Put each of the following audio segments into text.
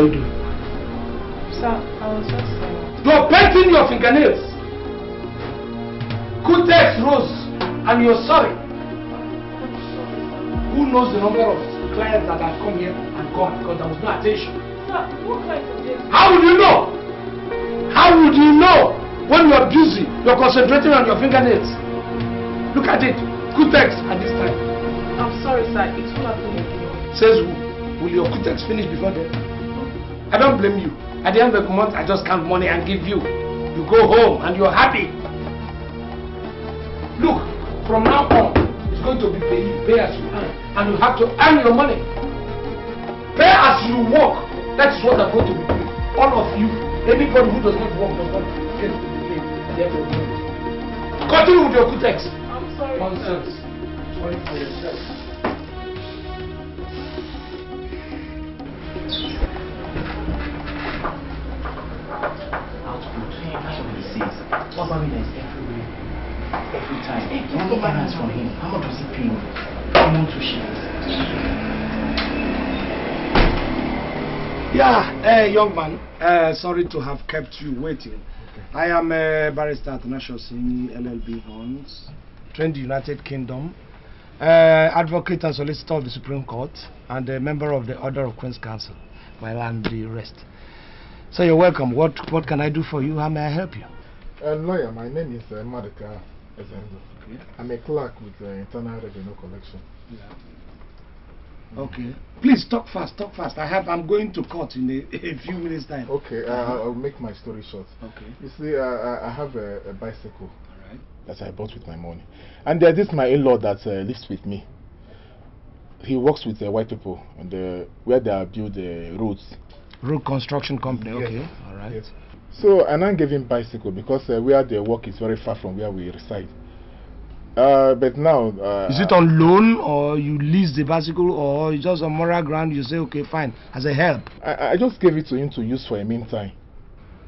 are you doing? Sir, I was just You're painting your fingernails. Kutex rose and you're sorry. Who knows the number of clients that have come here and gone because there was no attention? Sir, what kind of this? How would you know? How would you know when you're busy, you're concentrating on your fingernails? Look at it. Kutex at this time. I'm sorry, sir. It will happen again. Says who? Will your Kutex finish before then? I don't blame you. At the end of the month, I just count money and give you. You go home and you're happy. Look, from now on, it's going to be pay as you earn. And you have to earn your money. Pay as you work. That is what I'm going to be doing. All of you, anybody who does not work does not get to be paid at the end of the month. Continue with your Kutex. I'm sorry. Nonsense. Sorry for yourself. What's happiness everywhere? Every time. One finance from him. How much does he pay me? I want to share. Yeah, young man. Sorry to have kept you waiting. Okay. I am a barrister at National Sini LLB Bonds, trained in the United Kingdom, advocate and solicitor of the Supreme Court, and a member of the Order of Queen's Counsel, while and the rest. So you're welcome. What can I do for you? How may I help you? Lawyer, my name is Madika Ezenzo. Okay. I'm a clerk with the Internal Revenue Collection. Yeah. Okay. Please talk fast, talk fast. I'm going to court in a few minutes time. Okay, I'll make my story short. Okay. You see, I have a bicycle that I bought with my money. And there's this my in-law that lives with me. He works with white people and where they build roads. Road construction company, yes. Okay, all right. Yes. So, and I gave him bicycle because where they work is very far from where we reside. But now... is it on loan or you lease the bicycle or just on moral ground you say, okay, fine, as a help? I just gave it to him to use for a meantime.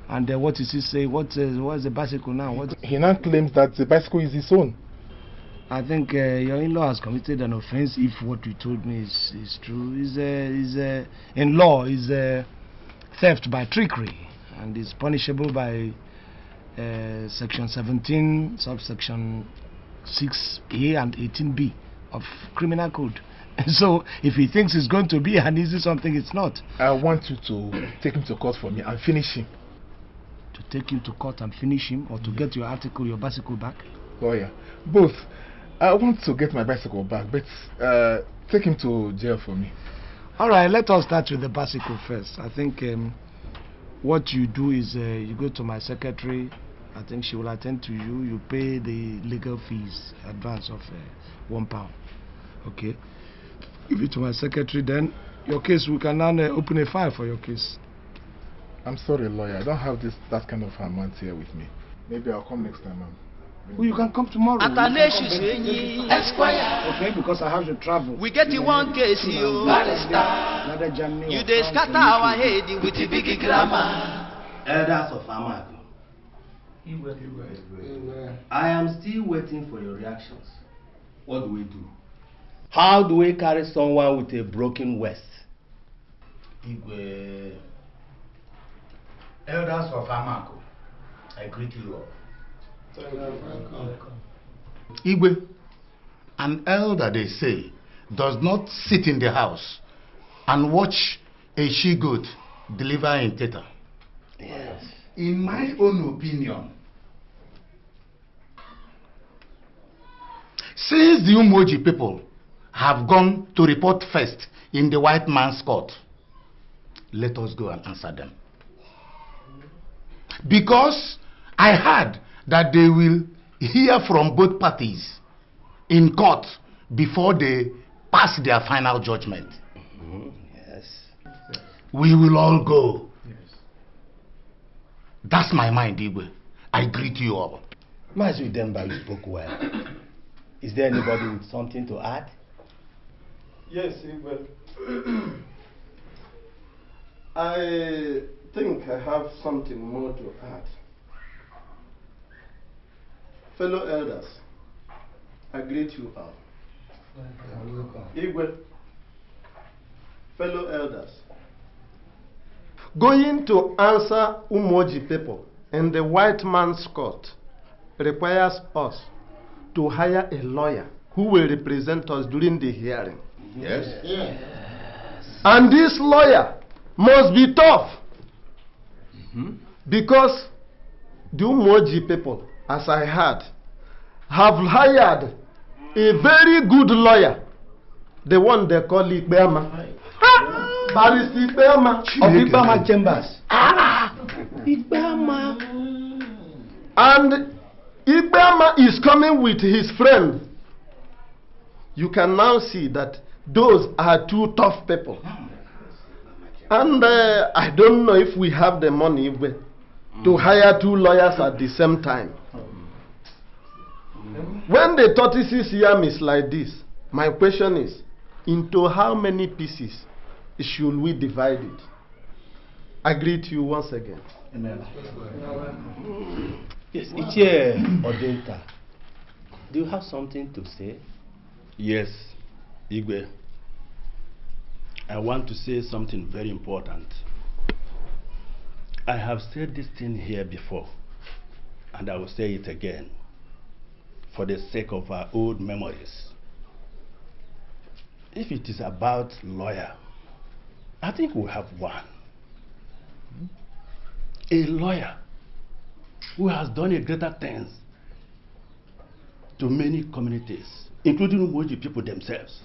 And what does he say? What's the bicycle now? He now claims that the bicycle is his own. I think your in-law has committed an offense if what you told me is true. In law is theft by trickery and is punishable by section 17 subsection 6A and 18B of criminal code. So if he thinks it's going to be an easy something, it's not. I want you to take him to court for me and finish him. To take him to court and finish him, or to get your bicycle back? Lawyer, both. I want to get my bicycle back, but take him to jail for me. All right, let us start with the bicycle first. I think what you do is you go to my secretary. I think she will attend to you. You pay the legal fees, advance of £1. Okay. Give it to my secretary. Then your case, we can now open a file for your case. I'm sorry, lawyer. I don't have that kind of amount here with me. Maybe I'll come next time, ma'am. Well, you can come tomorrow. Okay, because I have to travel. We get in one case, you Barrister. You dey scatter our head with the big grammar. Elders of Amag. I am still waiting for your reactions. What do we do? How do we carry someone with a broken waist? Igwe. Elders of Amako, I greet you all. Igwe, an elder, they say, does not sit in the house and watch a she-goat deliver in theta. Yes. In my own opinion, since the Umoji people have gone to report first in the white man's court, let us go and answer them. Because I heard that they will hear from both parties in court before they pass their final judgment. Yes. We will all go. Yes. That's my mind, Igwe. I greet you all. Mazi Demba, you spoke well. Is there anybody with something to add? Yes, Igwe. I think I have something more to add. Fellow elders, I greet you all. Igwe, fellow elders, Going to answer Umoji people in the white man's court requires us to hire a lawyer who will represent us during the hearing. Yes. And this lawyer must be tough. Because the Umoji people, as I heard, have hired a very good lawyer, the one they call Ikbeama. Barrister Ikbeama of Ikbeama Chambers. Ikbeama. And Ikbeama is coming with his friend. You can now see that those are two tough people. And I don't know if we have the money to hire two lawyers at the same time. When the 36 yam is like this, my question is, into how many pieces should we divide it? I greet you once again. Yes, Ichie Odinka, do you have something to say? Yes, Igwe. I want to say something very important. I have said this thing here before, and I will say it again, for the sake of our old memories. If it is about lawyer, I think we have one. A lawyer who has done a greater things to many communities, including Umoji people themselves.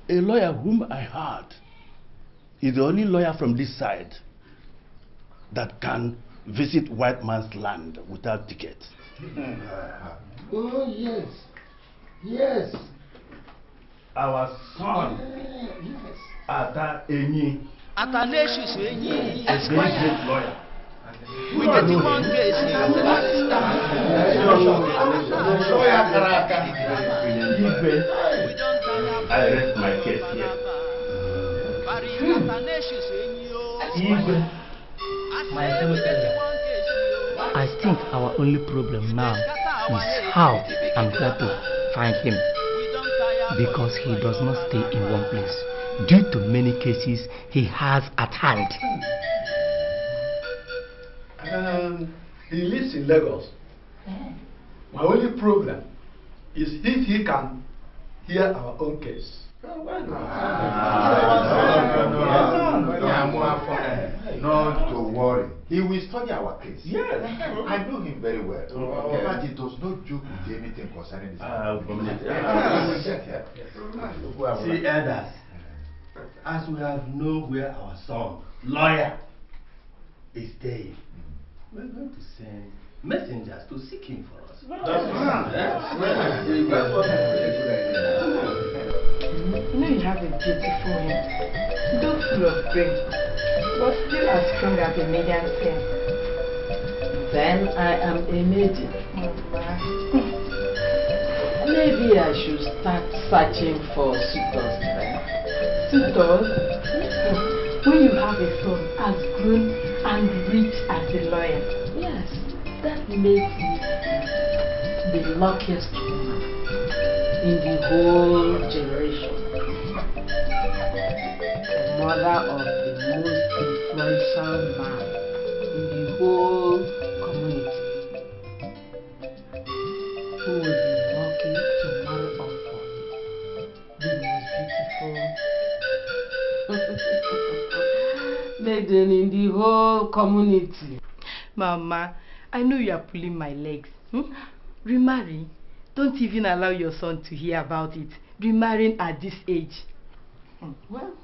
A lawyer whom I heard is the only lawyer from this side that can visit white man's land without ticket. Oh, yes. Yes. Our son, Yes. Ata Enyi, Atanesius Enyi, a very great lawyer. we get the one case here. I rest my case here. I think our only problem now is how and where to find him, because he does not stay in one place due to many cases he has at hand. He lives in Lagos. My only problem is if he can hear our own case. Not to worry. He will study our case. Yes. I know him very well. But he does not joke with anything concerning this. See, elders, as we have known where our son, lawyer, is staying, we're going to send messengers to seek him for us. You know you have a beautiful head, though full of brain, but still as strong as a medium skin. Then I am a maiden. Maybe I should start searching for suitors then. Suitors? When you have a son as grown and rich as a lawyer. Yes, that makes me the luckiest woman in the whole generation. The mother of the most influential man in the whole community, who will be lucky to marry off for me, the most beautiful maiden in the whole community. Mama, I know you are pulling my legs. Remarry? Don't even allow your son to hear about it. Remarrying at this age. Well,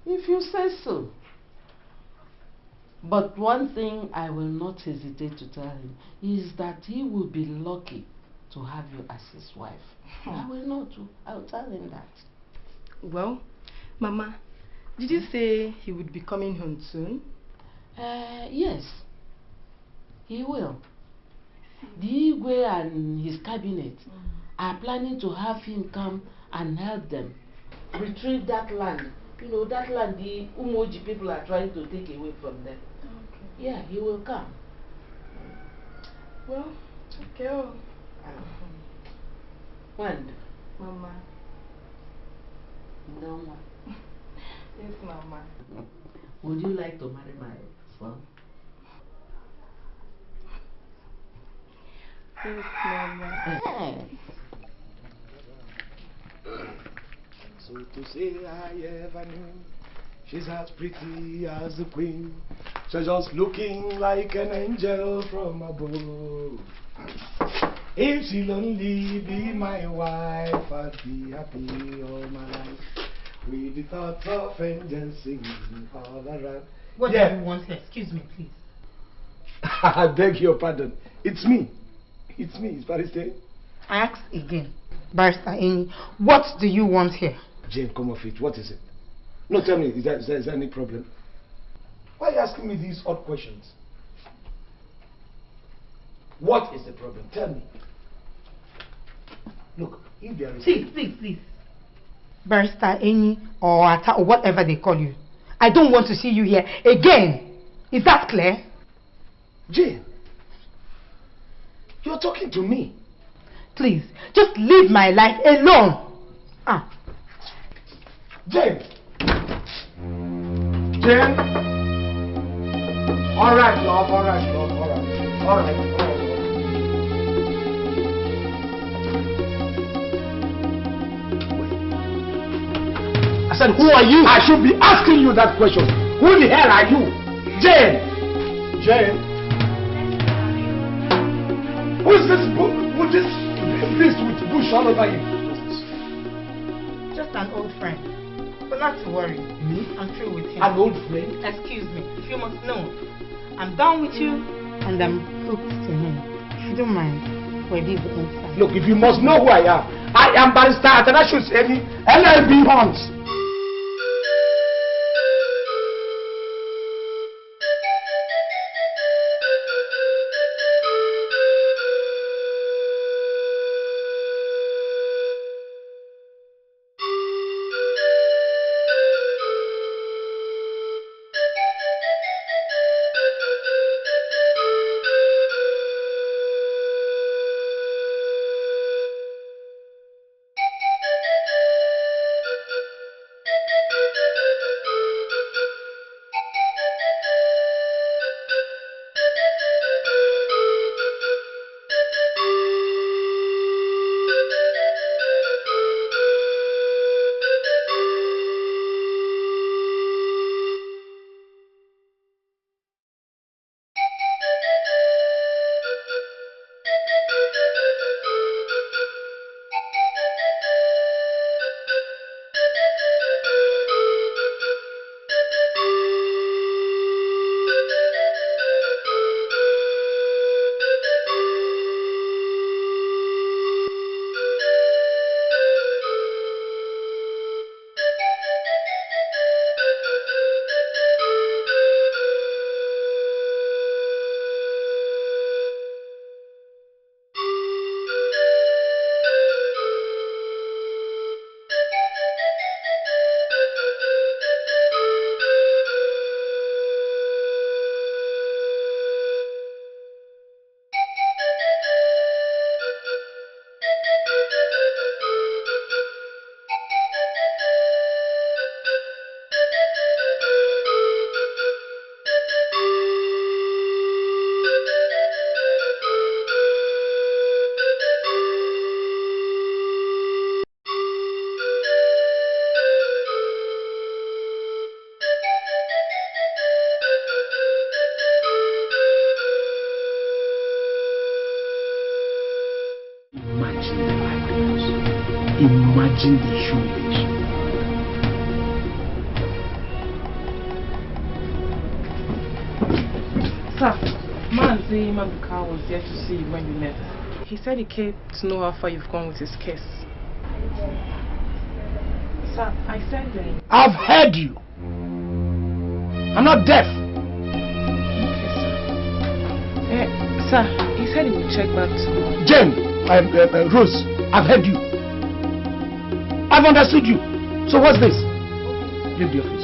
if you say so. But one thing I will not hesitate to tell him is that he will be lucky to have you as his wife. I will not. I will tell him that. Well, Mama, did you say he would be coming home soon? Yes, he will. The Igwe and his cabinet are planning to have him come and help them retrieve that land. You know, that land the Umoji people are trying to take away from them. Okay. Yeah, he will come. Well, okay. When? Mama. No one. Yes, Mama. Would you like to marry my son? Yes, Mama. So to say I ever knew, she's as pretty as a queen. She's just looking like an angel from above. If she'll only be my wife, I'd be happy all my life. With the thoughts of angels singing all around. What do you want here? Excuse me, please. I beg your pardon. It's me. It's me. It's Barrister. I ask again. Barrister Amy, what do you want here? Jane, come off it. What is it? No, tell me, is there any problem? Why are you asking me these odd questions? What is the problem? Tell me. Look, if there is... Please. Barrister Amy or Ata or whatever they call you. I don't want to see you here again. Is that clear? Jane, you're talking to me. Please, just leave my life alone. Jane! Jane! Alright, love, alright, love, alright. I said, who are you? I should be asking you that question. Who the hell are you? Jane! Who is this beast with bush all over you? Just an old friend. But not to worry. Me? I'm through with him. An old friend? Excuse me, if you must know. I'm done with you and I'm hooked to him. If you don't mind, we'll leave the inside. Look, if you must know who I am Barrister Atanasius Emi, LLB Hunts. Imagine the humiliation. Sir, Manzi Mabuka was there to see you when you left. He said he came to know how far you've gone with his case. Sir, I said I've heard you. I'm not deaf. Okay, sir. Sir, he said he would check back tomorrow. Jane, Rose, I've heard you. I've understood you. So what's this? Leave the office.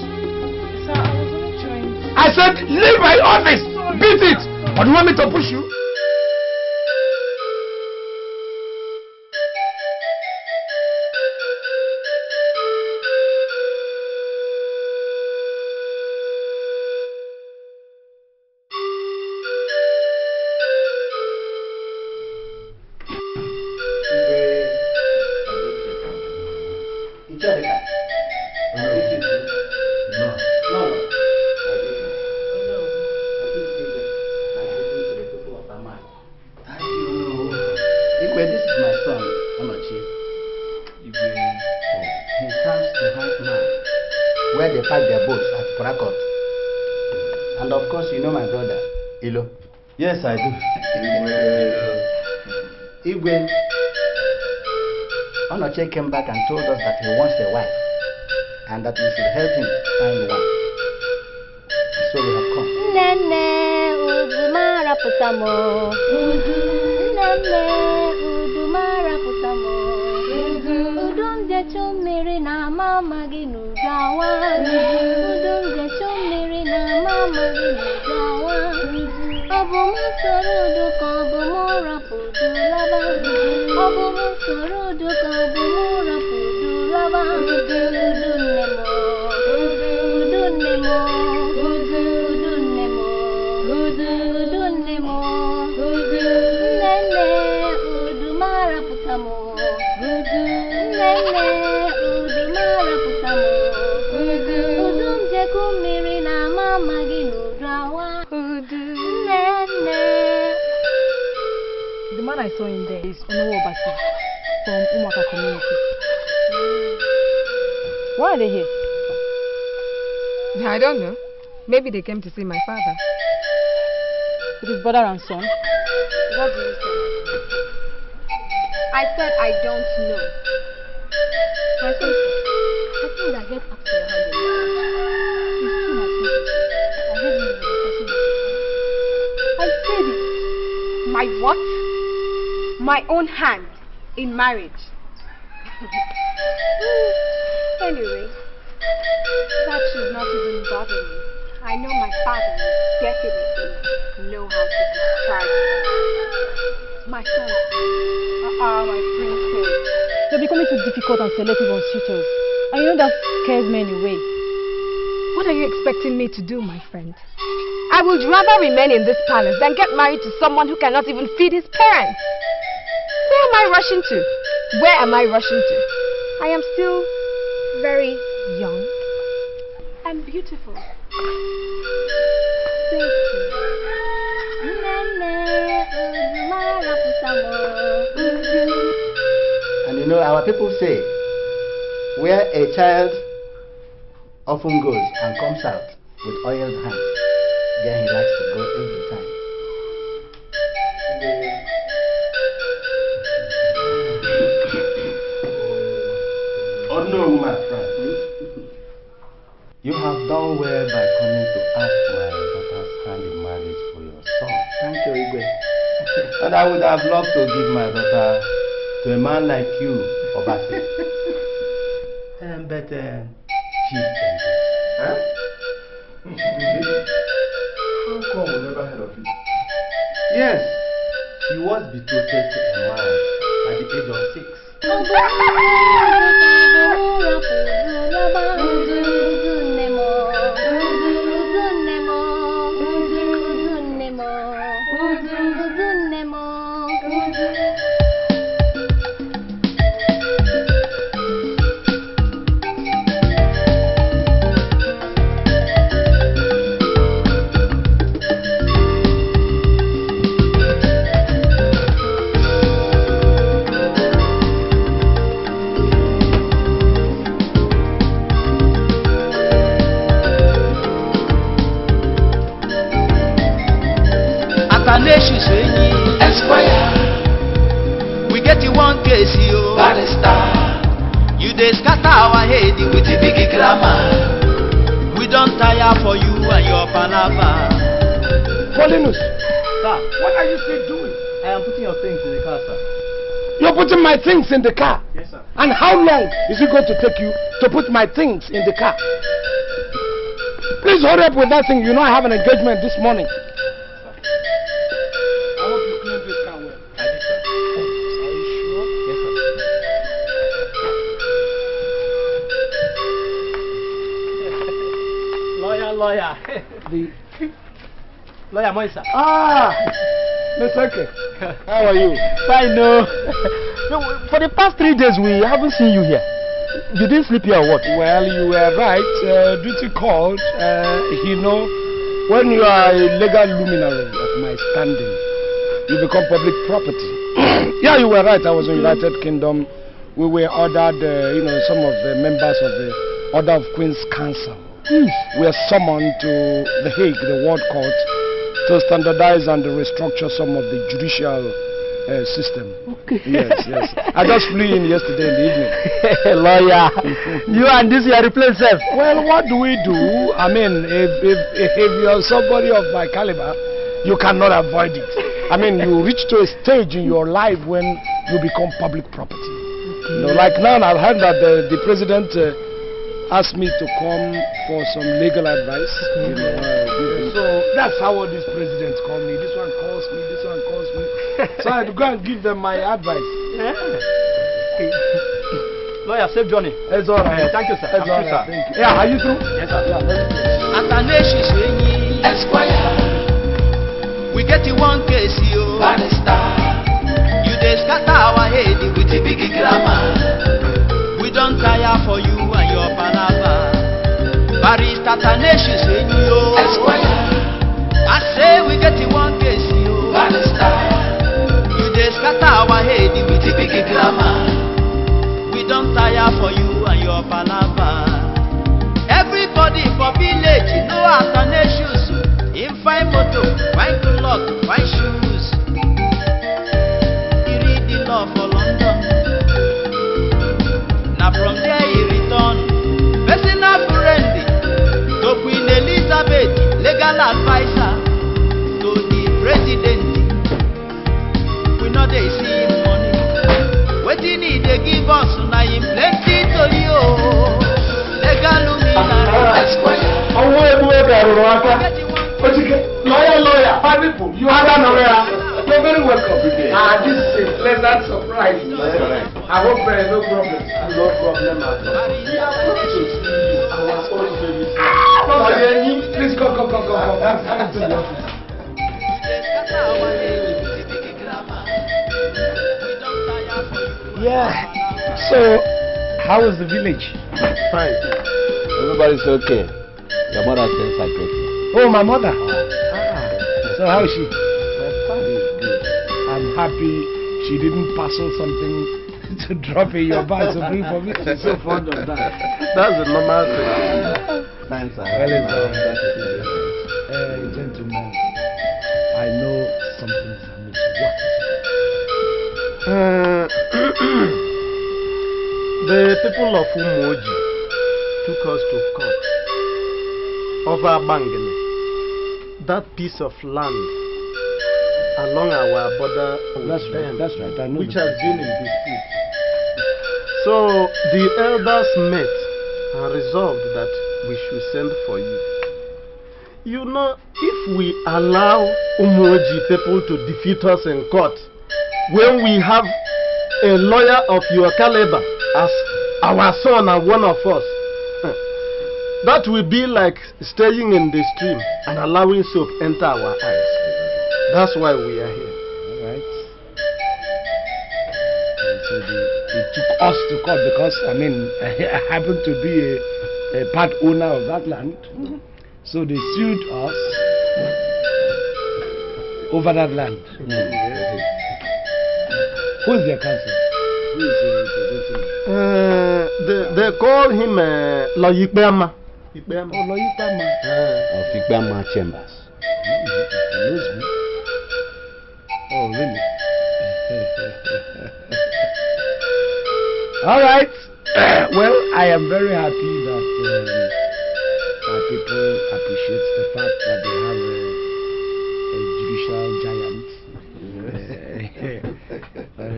Sir, I was only trying to... I said leave my office! Beat it! Or do you want me to push you? son, Onochi. He serves the white man where they park their boats at Port. And of course, you know my brother, Ilo. Yes, I do. Igwe, Onoche came back and told us that he wants a wife and that we should help him find one. So we have come. Nene udumara pusamo. Nene udumara pusamo. Udunje chumiri na mama ginudawa. Udunje chumiri na mama ginudawa. Obumu sorudu kabumura pudulaba. Obumu sorudu kabumura pudulaba. Udunemo. The man I saw in there is Onuwobasi from Umwaka community. Why are they here? I don't know. Maybe they came to see my father. It is brother and son. What do you say? I said I don't know. I think that get up to your hand in marriage. It's too much. I heard you discussing it. I said it. My what? My own hand in marriage. Anyway, that should not even bother me. I know my father will definitely know how to discharge them. My son, my princess. They're becoming too difficult and selective on suitors. And you know that scares men away. What are you expecting me to do, my friend? I would rather remain in this palace than get married to someone who cannot even feed his parents. Where am I rushing to? Where am I rushing to? I am still very young and beautiful. And you know, our people say, where a child often goes and comes out with oiled hands, there he likes to go every time. Oh no, my friend. You have done well by coming to ask my daughter's hand in marriage for your son. Thank you, Igwe. And I would have loved to give my daughter to a man like you, Obasi. But she's engaged. Huh? How come we never heard of it? Yes, she was betrothed to a man at the age of 6. We get you one case, you Barrister. You dey scatter our head with the big grammar. We don't tire for you and your palava. Paulinus, Sir, what are you still doing? I am putting your things in the car, sir. You're putting my things in the car? Yes, sir. And how long is it going to take you to put my things in the car? Please hurry up with that thing. You know I have an engagement this morning. I hope you clean this car well. I did, sir. Are you sure? Yes, sir. Lawyer. Lawyer Moisa. Ah, Mr. K. How are you? Fine, no. No. For the past 3 days, we haven't seen you here. You didn't sleep here or what? Well, you were right. Duty called. You know, when you are a legal luminary of my standing, you become public property. Yeah, you were right. I was in United Kingdom. We were ordered, some of the members of the Order of Queen's Council were summoned to The Hague, the World Court, to standardize and restructure some of the judicial system. Okay. Yes. I just flew in yesterday in the evening. Lawyer, you and this are replaced self. Well, what do we do? I mean, if you're somebody of my caliber, you cannot avoid it. I mean, you reach to a stage in your life when you become public property. Like now, I've heard that the president asked me to come for some legal advice. So that's how all these presidents call me. This one calls me, this one calls me. So I had to go and give them my advice. Lawyer, safe journey. It's all right. Thank you, sir. It's all right. sir. Thank you. Yeah, are you through? Yes, sir. We get you one case, you Barrister. You dey scatter our head with the big grammar. We don't tire for you and your palava. Barrister Taneshius in you. I say we get you one case, you Barrister. You dey scatter our head with the big grammar. We don't tire for you and your palava. Everybody for village, you know Taneshius. In fine moto, fine cloth, fine shoes. He read the law for London. Now from there he return. Personal friend to Queen Elizabeth, legal advisor to the president. We know they see him money. What he need they give us, now him plenty to you. Legal luminary. Lawyer, five people. You are nowhere. You're very welcome. This is a pleasant surprise. That's correct. I hope no problem. No problem at all. We are going to see our own baby. Please come. Come to the office. Yeah. So, how is the village? Fine. Everybody's okay. Your mother says I get you. Oh, my mother. So how is she? I'm happy she didn't parcel something to drop in your bag to bring for me. She's so fond of that. That's the normal thing. Thanks, sir. Well, gentlemen, I know something is amiss. What is it? The people of Umoji took us to court over Bangene. That piece of land along our border with them, that's right. I know which has been in dispute. So the elders met and resolved that we should send for you. You know, if we allow Umoji people to defeat us in court, when we have a lawyer of your caliber as our son and one of us, that will be like staying in the stream and allowing soap enter our eyes. That's why we are here. All right. So they took us to court because, I happen to be a part owner of that land. So they sued us over that land. Who is their counsel? Who is representing? They call him Loyikbema. Oh, Loyikbema. Of Igbama Chambers. He knows me. Oh, really? All right. Well, I am very happy that people appreciate the fact that they have a judicial giant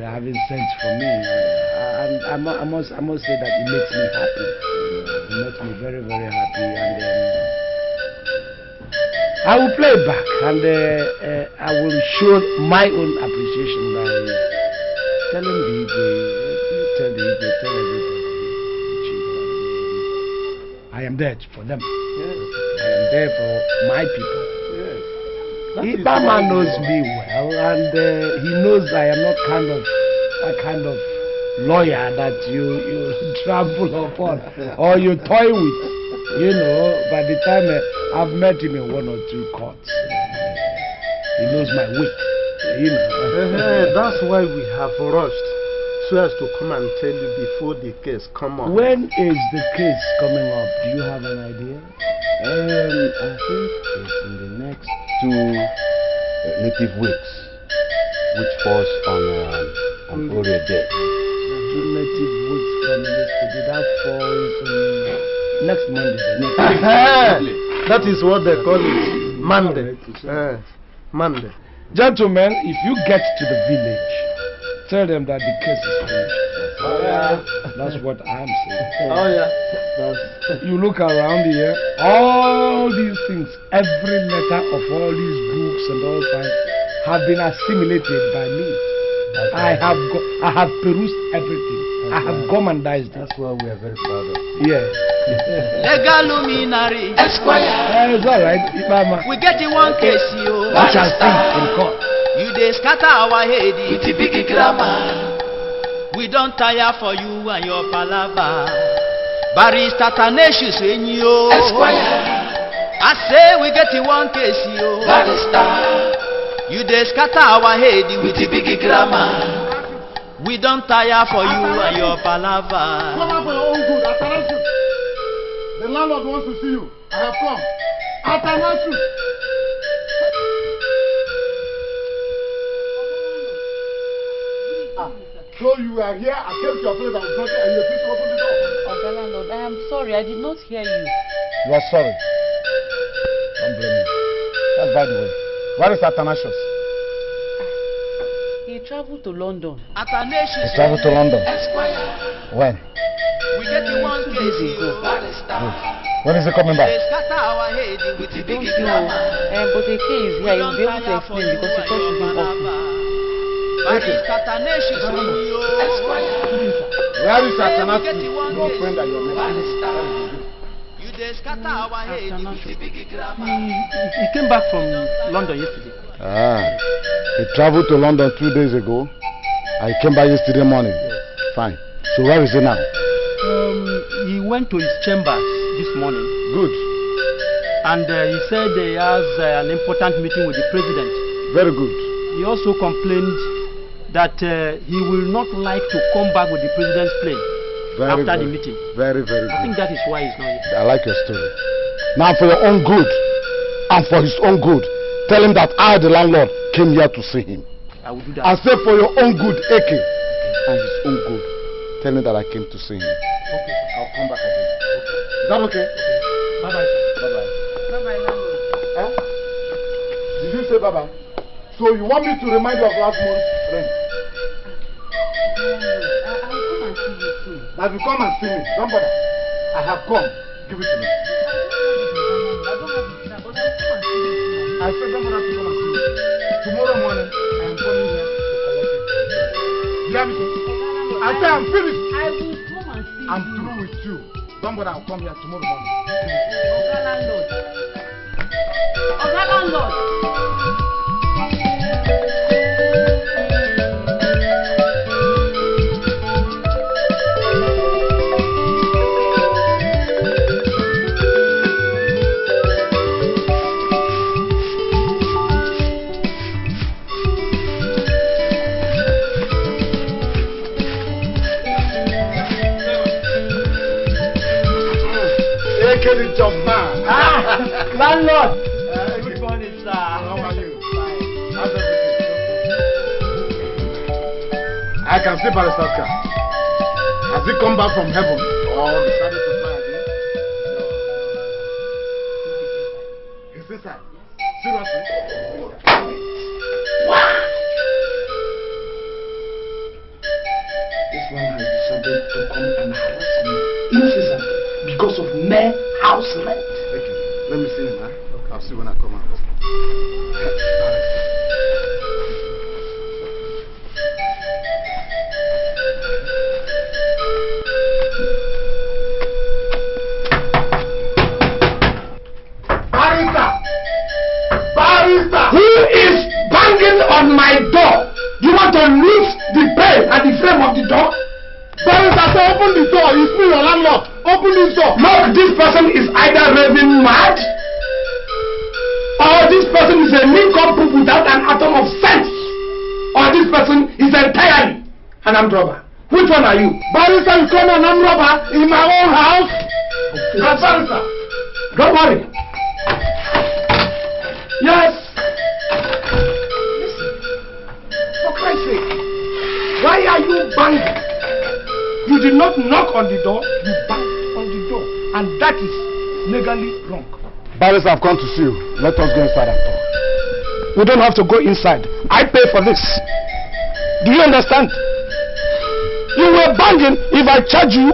having sent for me. And I must say that it makes me happy. It makes me very, very happy. And I will play it back, and I will show my own appreciation by telling the Igwe, tell everybody, I am there for them. Yes. I am there for my people. Yes. Ibama knows me well, and he knows I am not that kind of lawyer that you trample upon or you toy with. You know, by the time I've met him in one or two courts, he knows my weight. You know. That's why we have rushed, so as to come and tell you before the case come up. When is the case coming up? Do you have an idea? I think it's in the next 2 native weeks, which falls on Oreo Day. 2 native weeks from yesterday. That falls next Monday. That is what they call it. Monday. Monday. Gentlemen, if you get to the village, tell them that the case is finished. Oh, yeah. That's what I'm saying. Oh, yeah. You look around here, all these things, every letter of all these books and all kinds have been assimilated by me. I have perused everything. I have gourmandized it. That's why we are very proud of you. Yeah. Legal luminary. Esquire. It's all right. We get in one case, you. We shall see in court. You dey scatter our head with the big grammar. We don't tire for you and your palava. Barrister Taneshius in you. Esquire. I say we get in one case, you. Barrister. You dey scatter our head with the big grammar. We don't tire for you and your palava. Come out for your own good. Atanasu. The landlord wants to see you. I have come. Atanasu. So you are here. I came to your place. I was knocking, and you refused to open the door. Okay, landlord, I am sorry. I did not hear you. You are sorry. Don't blame me. That's by the way. Where is Athanasius? He traveled to London. He traveled to London. When? We get you one case ago. When is he coming back? I don't know. But the case is here. He will be able to explain because he thought you've been off. Barrister Taneshius in you. Where is Athanasius? Your friend that you're making. You dey scatter our head with the big grammar. He came back from London yesterday. He traveled to London 2 days ago. I came back yesterday morning. Fine. So where is he now? He went to his chambers this morning. Good. And he said he has an important meeting with the president. Very good. He also complained that he will not like to come back with the president's plane after the meeting. Very, very good. I think that is why he's not here. I like your story. Now for your own good and for his own good, tell him that I, the landlord, came here to see him. I will do that. And say for your own good, AK, and his own good, tell him that I came to see him. Okay, I'll come back again. Is that okay? Bye-bye. Bye-bye. Bye-bye, landlord. Did you say bye-bye? So you want me to remind you of last month's rent? I will come and see you soon. That you come and see me. Don't bother. I have come. Give it to me. I said don't bother to come and see me. Tomorrow morning, I am coming here to collect it. You hear me? I say I'm finished. I will come and see you. I'm through with you. Don't bother, I'll come here tomorrow morning. Oga landlord. Oga landlord. Landlord! Good morning, sir. How are you? Fine. How's everything? I can see Barrister's car. Has he come back from heaven or decided to fly again? No. He's inside. Seriously? What? This one has decided to come and harass me incessantly because of mere house rent. Okay. Let me see him, huh? Okay. I'll see when I come out. Barrister! Who is banging on my door? You want to lift the pane and the frame of the door? Barrister, say open the door. It's me, your landlord. Open this door. Look, this person is either raving mad or this person is a nincompoop without an atom of sense. or this person is entirely an armed robber? Which one are you? Barrister, you call me an armed robber in my own house? Barrister, don't worry. Yes. Listen, for Christ's sake, why are you banging? You did not knock on the door, you banged on the door, and that is legally wrong. Barrister, I've come to see you. Let us go inside and talk. We don't have to go inside. I pay for this. Do you understand? You were banging. If I charge you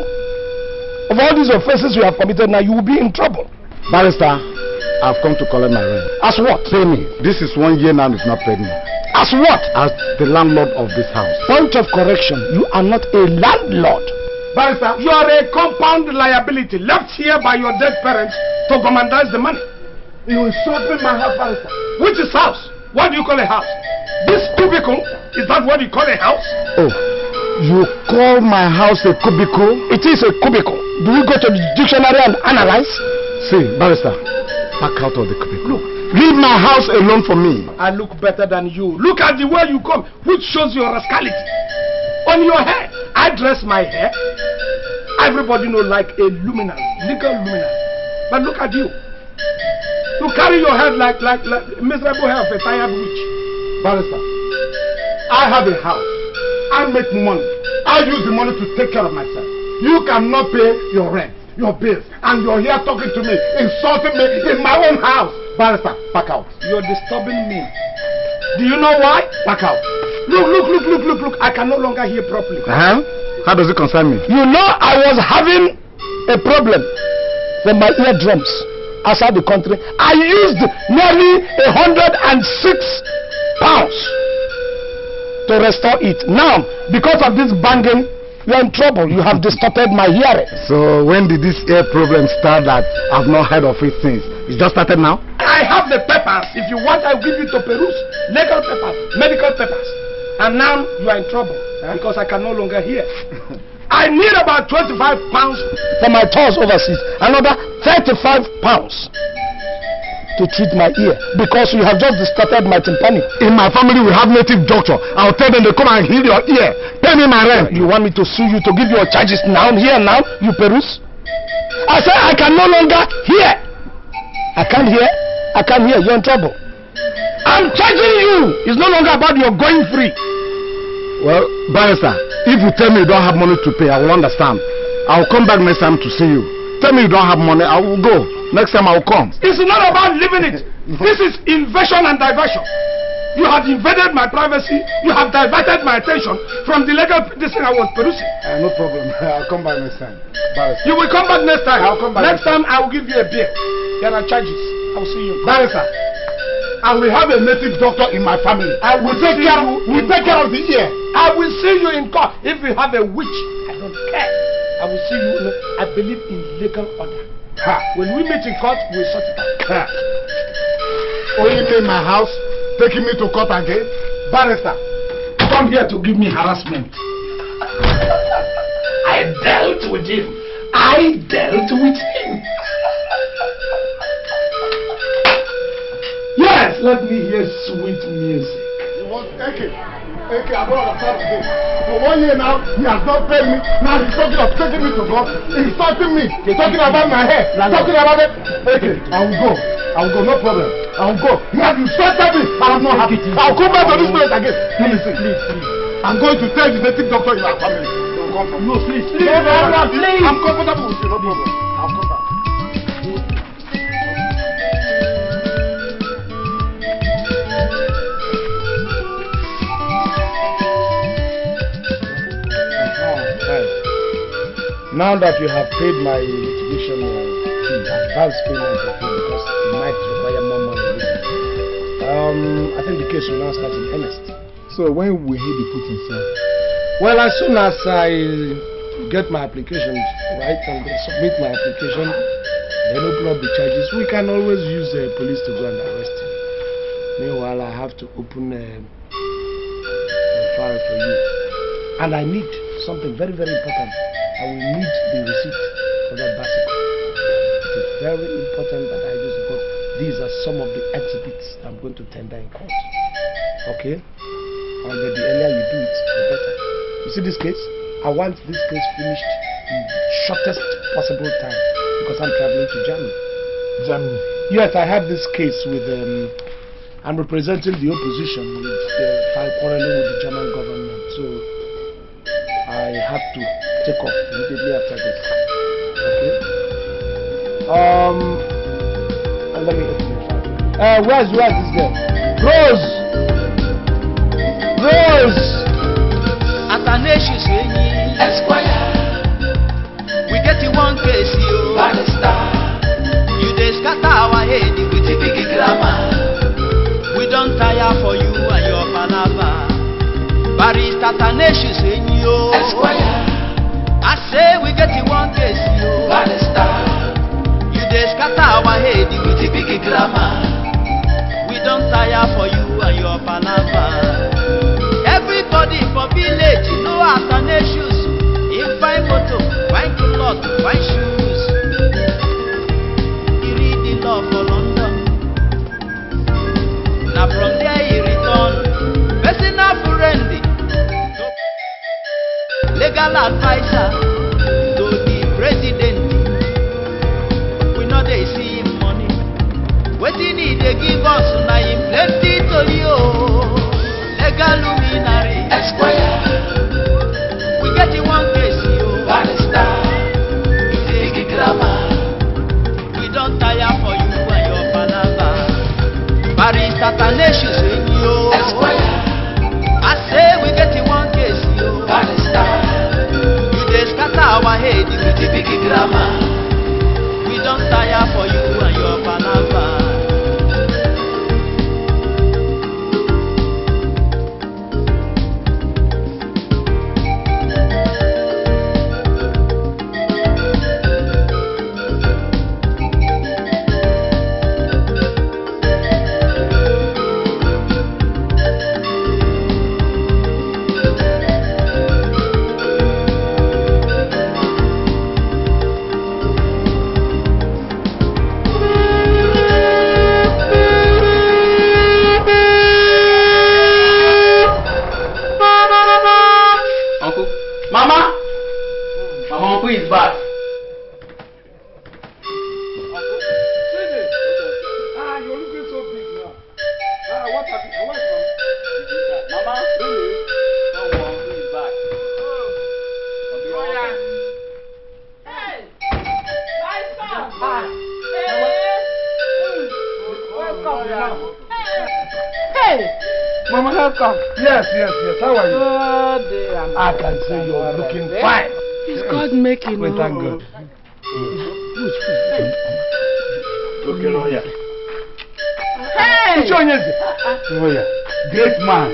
of all these offenses you have committed now, you will be in trouble. Barrister, I've come to collect my rent. As what? Pay me. This is 1 year now, it's not paid me. As what? As the landlord of this house. Point of correction, you are not a landlord. Barrister, you are a compound liability left here by your dead parents to commandize the money. You insulted my house, Barrister. Which is house? What do you call a house? This cubicle, is that what you call a house? Oh, you call my house a cubicle? It is a cubicle. Do you go to the dictionary and analyze? See, Barrister, back out of the cubicle. Look, leave my house alone for me. I look better than you. Look at the way you come, which shows your rascality. On your hair, I dress my hair. Everybody knows like a luminary, legal luminary. But look at you. You carry your head like miserable hair of a tired witch. Barrister, I have a house. I make money. I use the money to take care of myself. You cannot pay your rent, your bills, and you're here talking to me, insulting me in my own house. Barrister, back out. You're disturbing me. Do you know why? Back out. Look. I can no longer hear properly. How does it concern me? You know I was having a problem with my eardrums outside the country. I used nearly 106 pounds to restore it. Now, because of this banging, you're in trouble. You have distorted my hearing. So when did this ear problem start that I've not heard of it since? It just started now? I have the papers. If you want, I'll give you to peruse. Legal papers, medical papers. And now you are in trouble because I can no longer hear. I need about 25 pounds for my tours overseas. Another 35 pounds to treat my ear because you have just distorted my tympani. In my family we have native doctor. I'll tell them to come and heal your ear. Pay me my rent. You want me to sue you to give your charges now, here now, you peruse? I said I can no longer hear. I can't hear. You're in trouble. I'm charging you. It's no longer about your going free. Well, Barrister, if you tell me you don't have money to pay, I will understand. I'll come back next time to see you. Tell me you don't have money, I will go. Next time I will come. It's not about leaving it. This is invasion and diversion. You have invaded my privacy. You have diverted my attention from the legal this thing I was producing. No problem. I'll come back next time. Barrister. You will come back next time. I'll come back next time. I will give you a bill. There are charges. I will see you. Barrister, I will have a native doctor in my family. I will take care of the ear. I will see you in court. If you have a witch, I don't care. I will see you. I believe in legal order. When we meet in court, we'll sort it out. Only in my house, taking me to court again. Barrister, come here to give me harassment. I dealt with him. Yes, let me hear sweet music. You want AK, I don't understand again. For 1 year now, he has not paid me. Now he's talking of taking me to court, insulting me, talking about my hair, talking about it. AK, I will go, no problem. I will go. He has insulted me. I am not happy. I will come back to this place again. Please. I'm going to tell the native doctor in our family. Don't come from. No, please. Please. I'm comfortable with you, no problem. I'll come back. Now that you have paid my litigation fee, advance payment of fee, because it might require more money later, I think the case will now start in earnest. So when will he be put in cell? Well, as soon as I get my application right and submit my application, then open up the charges, we can always use the police to go and arrest him. Meanwhile, I have to open a file for you. And I need something very, very important. I will need the receipt for that bicycle. It is very important that I use it because these are some of the exhibits I'm going to tender in court. Okay? And the earlier you do it, the better. You see this case? I want this case finished in the shortest possible time because I'm traveling to Germany. Germany? Yes, I have this case with, I'm representing the opposition with quarreling with the German government. So I have to take off immediately after this. Okay? Let me open the file. Where's this girl? Rose! Rose! Athanasius Esquire, we get you one case, you Barrister. You dey scatter our head with the big grammar. We don't tire for you and your palava. Barrister Athanasius Esquire, I say we get you one case, you Barrister. You dey scatter our head with the big grammar. We don't tire for you and your palava. Everybody for village, you know Athanasius. If I moto, fine cloth, fine shoes. He read the law for London. Now from there he return. Personal friend, legal advisor to the president. We know they see him money. Wetin he dey give us, na him plenty to you. Legal luminary Esquire, we get you one case, you Barrister. You take grammar. We don't tire for you and your palava. Barrister Athanasius Esquire, I say we get you one case, you Barrister. You dey scatter our head with the big grammar. We don't tire for you and your palava. Yes. How are you? I can see you're looking fine. It's God making. Wait, thank God. Okay, lawyer. Hey! Lawyer. Great man.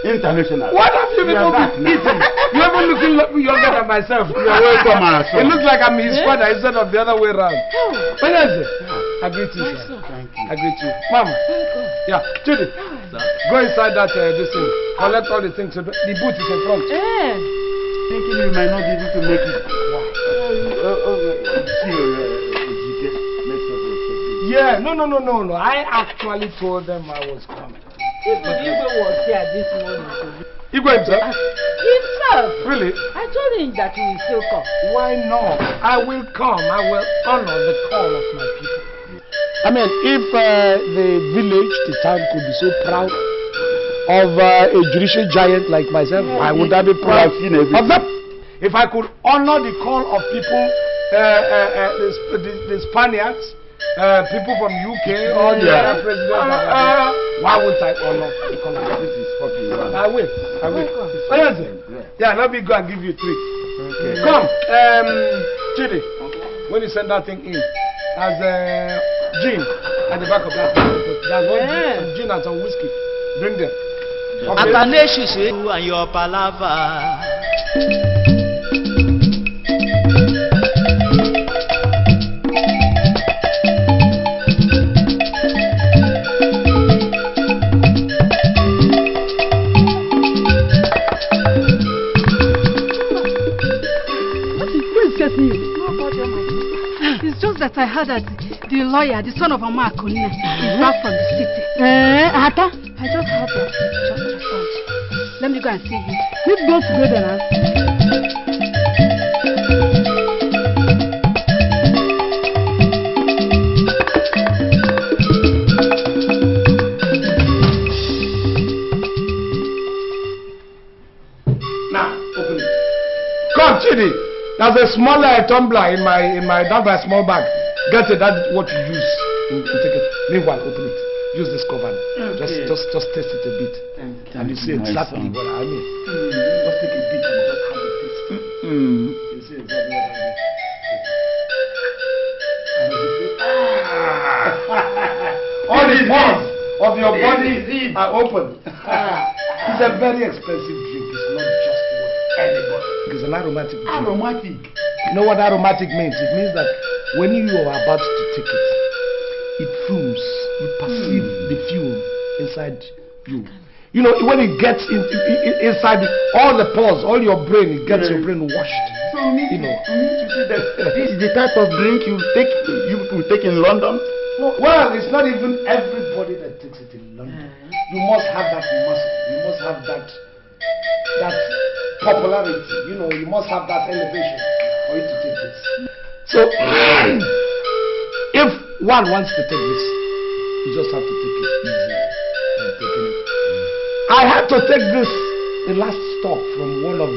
International. What have you people been eating? You're even looking younger than myself. You're welcome, my son. It looks like I'm his father instead of the other way around. What is it? I greet you, sir. Thank you. I greet you. Mama. Yeah, Judy. Go inside that this thing. Collect all the things. The boot is in front. Thinking you might not be able to make it. Yeah, no. I actually told them I was coming. Igwe was here this morning. Igwe himself? Himself. Really? I told him that he will still come. Why not? I will come. I will honor the call of my people. I mean, if the village, the town could be so proud of a judicial giant like myself, why would I be proud of them? If I could honor the call of people, the Spaniards, people from UK, or the other presidents, why would I honor the call of this is fucking wrong. I will. What is it? Yeah, let me go and give you 3. Okay. Come, Chidi, when you send that thing in, as gin at the back of that thing. There's one gin and some whiskey. Bring them. Okay. Athanasius and your palava. It's just that I heard that the lawyer, the son of Oma Akunne, is back from the city. Ata? I just hope that he's just returned. Let me go and see him. Let's go together now. Come, Chidi. There's a small tumbler in my down by small bag. Get it. That's what you use. Take it. Meanwhile, open it. Use this cover. Okay. Just taste it a bit. And you see exactly what I mean. Just take a bit and just have a taste. You see exactly what I mean. All the pores of your body are open. It's a very expensive drink. It's not just what anybody. It's an aromatic drink. Aromatic. You know what aromatic means? It means that when you are about to take it, it fumes. You perceive the fume inside you. You know, when it gets inside all the pores, all your brain, it gets your brain washed. So you know, to see that this is the type of drink you people take in London. Well, it's not even everybody that takes it in London. You must have that muscle. You must have that popularity. You know, you must have that elevation for you to take this. So, if one wants to take this, you just have to take it easy and taking it. I had to take this the last stop from one of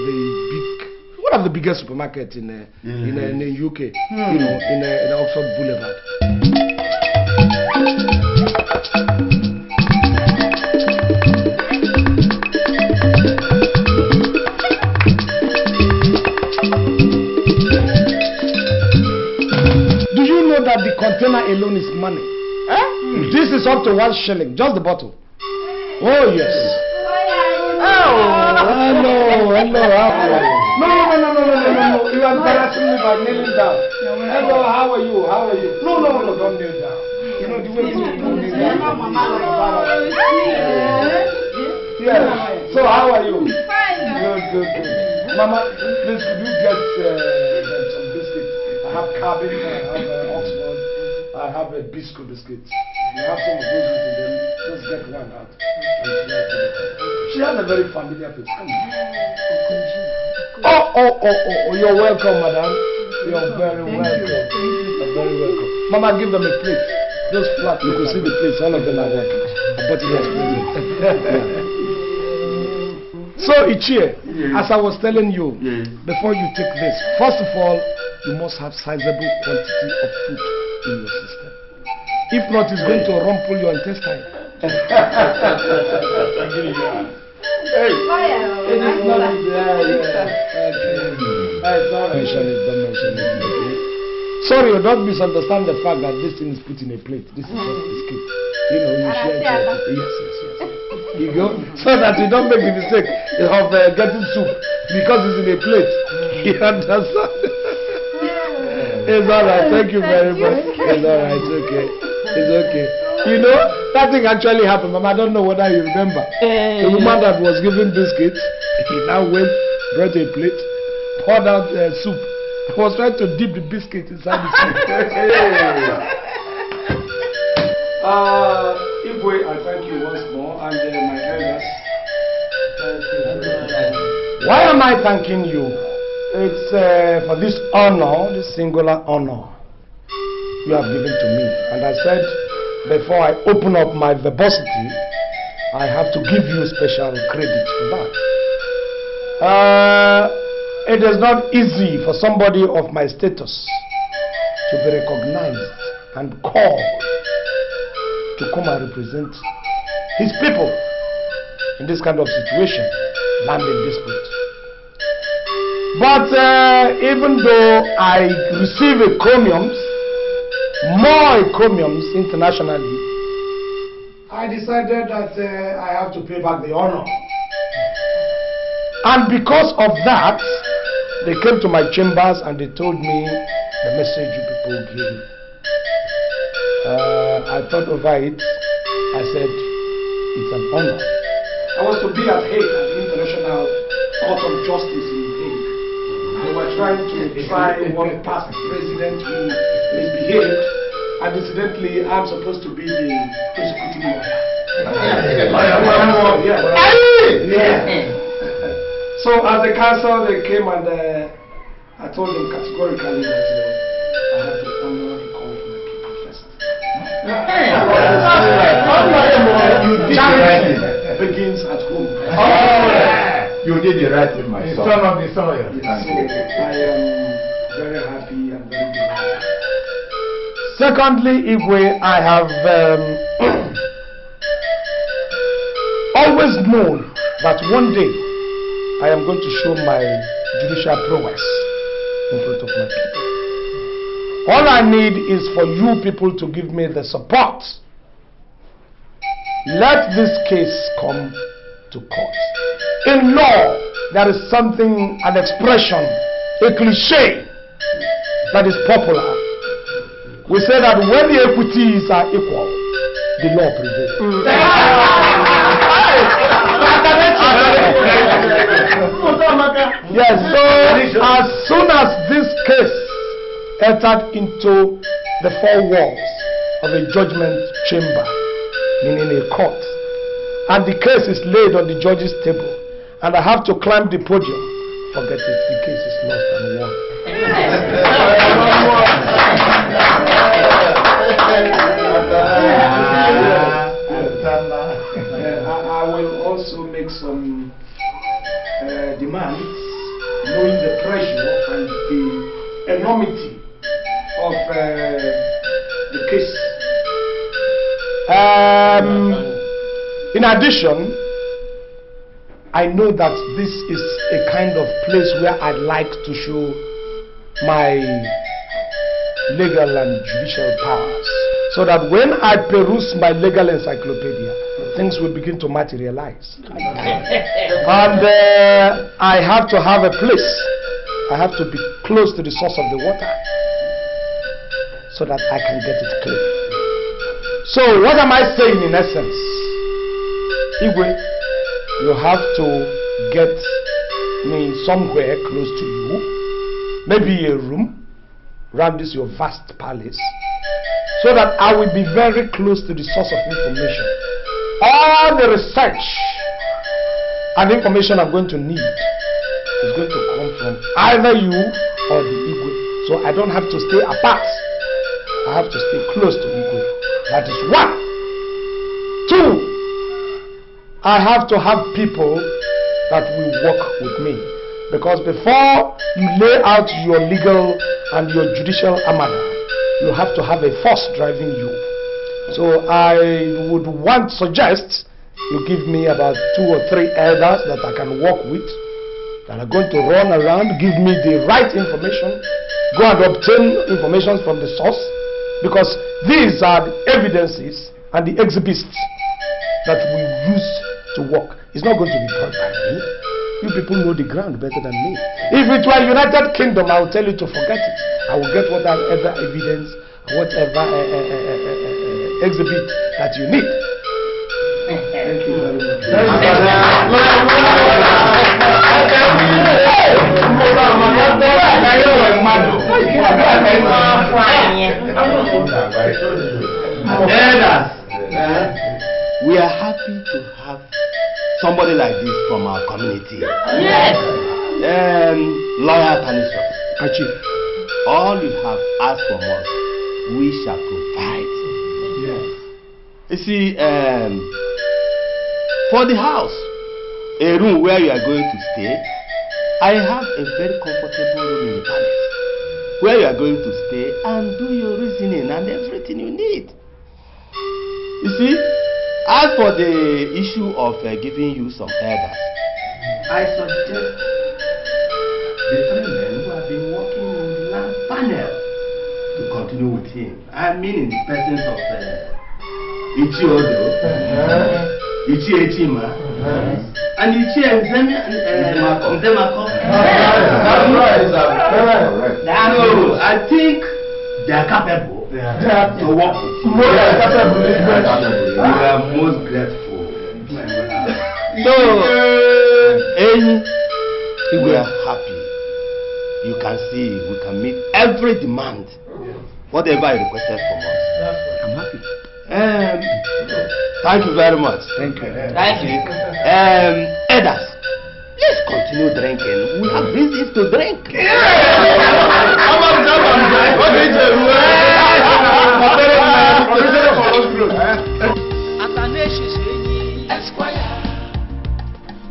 the biggest supermarkets in the UK. You know, in Oxford Boulevard. Do you know that the container alone is money? This is up to 1 shilling, just the bottle. Oh yes. Hello. No. You are embarrassing me by kneeling down. Hello, how are you? No, don't kneel down. You know the way people kneel down. Yeah. So how are you? Fine. Good. Mama, please could you get some biscuits? I have cabin, I have Oxford, I have a biscuit. You have some of those with them. Just get one out. She has a very familiar face. Come on. Oh, you're welcome, madam. You're very welcome. You're very welcome. Mama, give them a plate. Those flat, you could see the plates, all of them are there. But it was present. So, Ichie, as I was telling you, before you take this, first of all, you must have sizable quantity of food in your system. If not, it's going to rumple your intestine. Hey, it is not don't mention it. Sorry, don't misunderstand the fact that this thing is put in a plate. This is just biscuit. You know, you share it. Yes. You go, so that you don't make the mistake of getting soup because it's in a plate. You understand? It's alright, thank you very much. It's alright, it's okay. You know, that thing actually happened, Mama. I don't know whether you remember. The woman that was giving biscuits, he now went, brought a plate, poured out soup. I was trying to dip the biscuit inside the soup. Igwe, I thank you once more, and my elders. Why am I thanking you? It's for this honor, this singular honor you have given to me. And I said, before I open up my verbosity, I have to give you special credit for that. It is not easy for somebody of my status to be recognized and called to come and represent his people in this kind of situation, landing dispute. But even though I receive more encomiums internationally, I decided that I have to pay back the honor. And because of that, they came to my chambers and they told me the message you people gave. I thought over it. I said, it's an honor. I was to be at Hague at the International Court of Justice in Hague. They were trying to try one past president who misbehaved. And incidentally, I'm supposed to be the prosecuting lawyer. So as a counsel, they came and I told them categorically that I have to honor the call of my people first. Charity begins at home. You did the right thing, my son. Son of the soil. So I am very happy and very delighted. Secondly, Igwe, I have always known that one day I am going to show my judicial prowess in front of my people. All I need is for you people to give me the support. Let this case come to court. In law, there is something, an expression, a cliche that is popular. We say that when the equities are equal, the law prevails. Yes, so as soon as this case entered into the four walls of a judgment chamber, meaning a court, and the case is laid on the judge's table, and I have to climb the podium, forget it, the case is lost and won. I will also make some demands, knowing the pressure and the enormity of the case. In addition, I know that this is a kind of place where I'd like to show my legal and judicial powers, so that when I peruse my legal encyclopedia, things will begin to materialize. And I have to have a place. I have to be close to the source of the water, so that I can get it clean. So what am I saying in essence? Igwe, you have to get me somewhere close to you, maybe a room around this your vast palace, so that I will be very close to the source of information. All the research and information I'm going to need is going to come from either you or the Igwe. So I don't have to stay apart. I have to stay close to Igwe. That is one. Two, I have to have people that will work with me. Because before you lay out your legal and your judicial armada, you have to have a force driving you. So I would suggest you give me about 2 or 3 elders that I can work with, that are going to run around, give me the right information, go and obtain information from the source, because these are the evidences and the exhibits that we use to work. It's not going to be brought by me. You people know the ground better than me. If it were United Kingdom, I will tell you to forget it. I will get whatever evidence, whatever exhibit that you need. Thank you very much. We are happy to have somebody like this from our community. Yes. Lawyer Tanisha. Achieve. All you have asked from us, we shall provide. Yes. You see, for the house, a room where you are going to stay, I have a very comfortable room in the palace where you are going to stay and do your reasoning and everything you need. You see, as for the issue of giving you some elders, I suggest the 3 men who have been working in the land panel to continue with him. I mean in the presence of Ichi Odo, Ichi Echima, and Ichi Nzemako. So I think they are capable to work with you. We are most grateful. So, we are happy. You can see we can meet every demand, whatever you requested from us. I'm happy. Thank you very much. Thank you. Thank you. Elders, let's continue drinking. We have reasons to drink.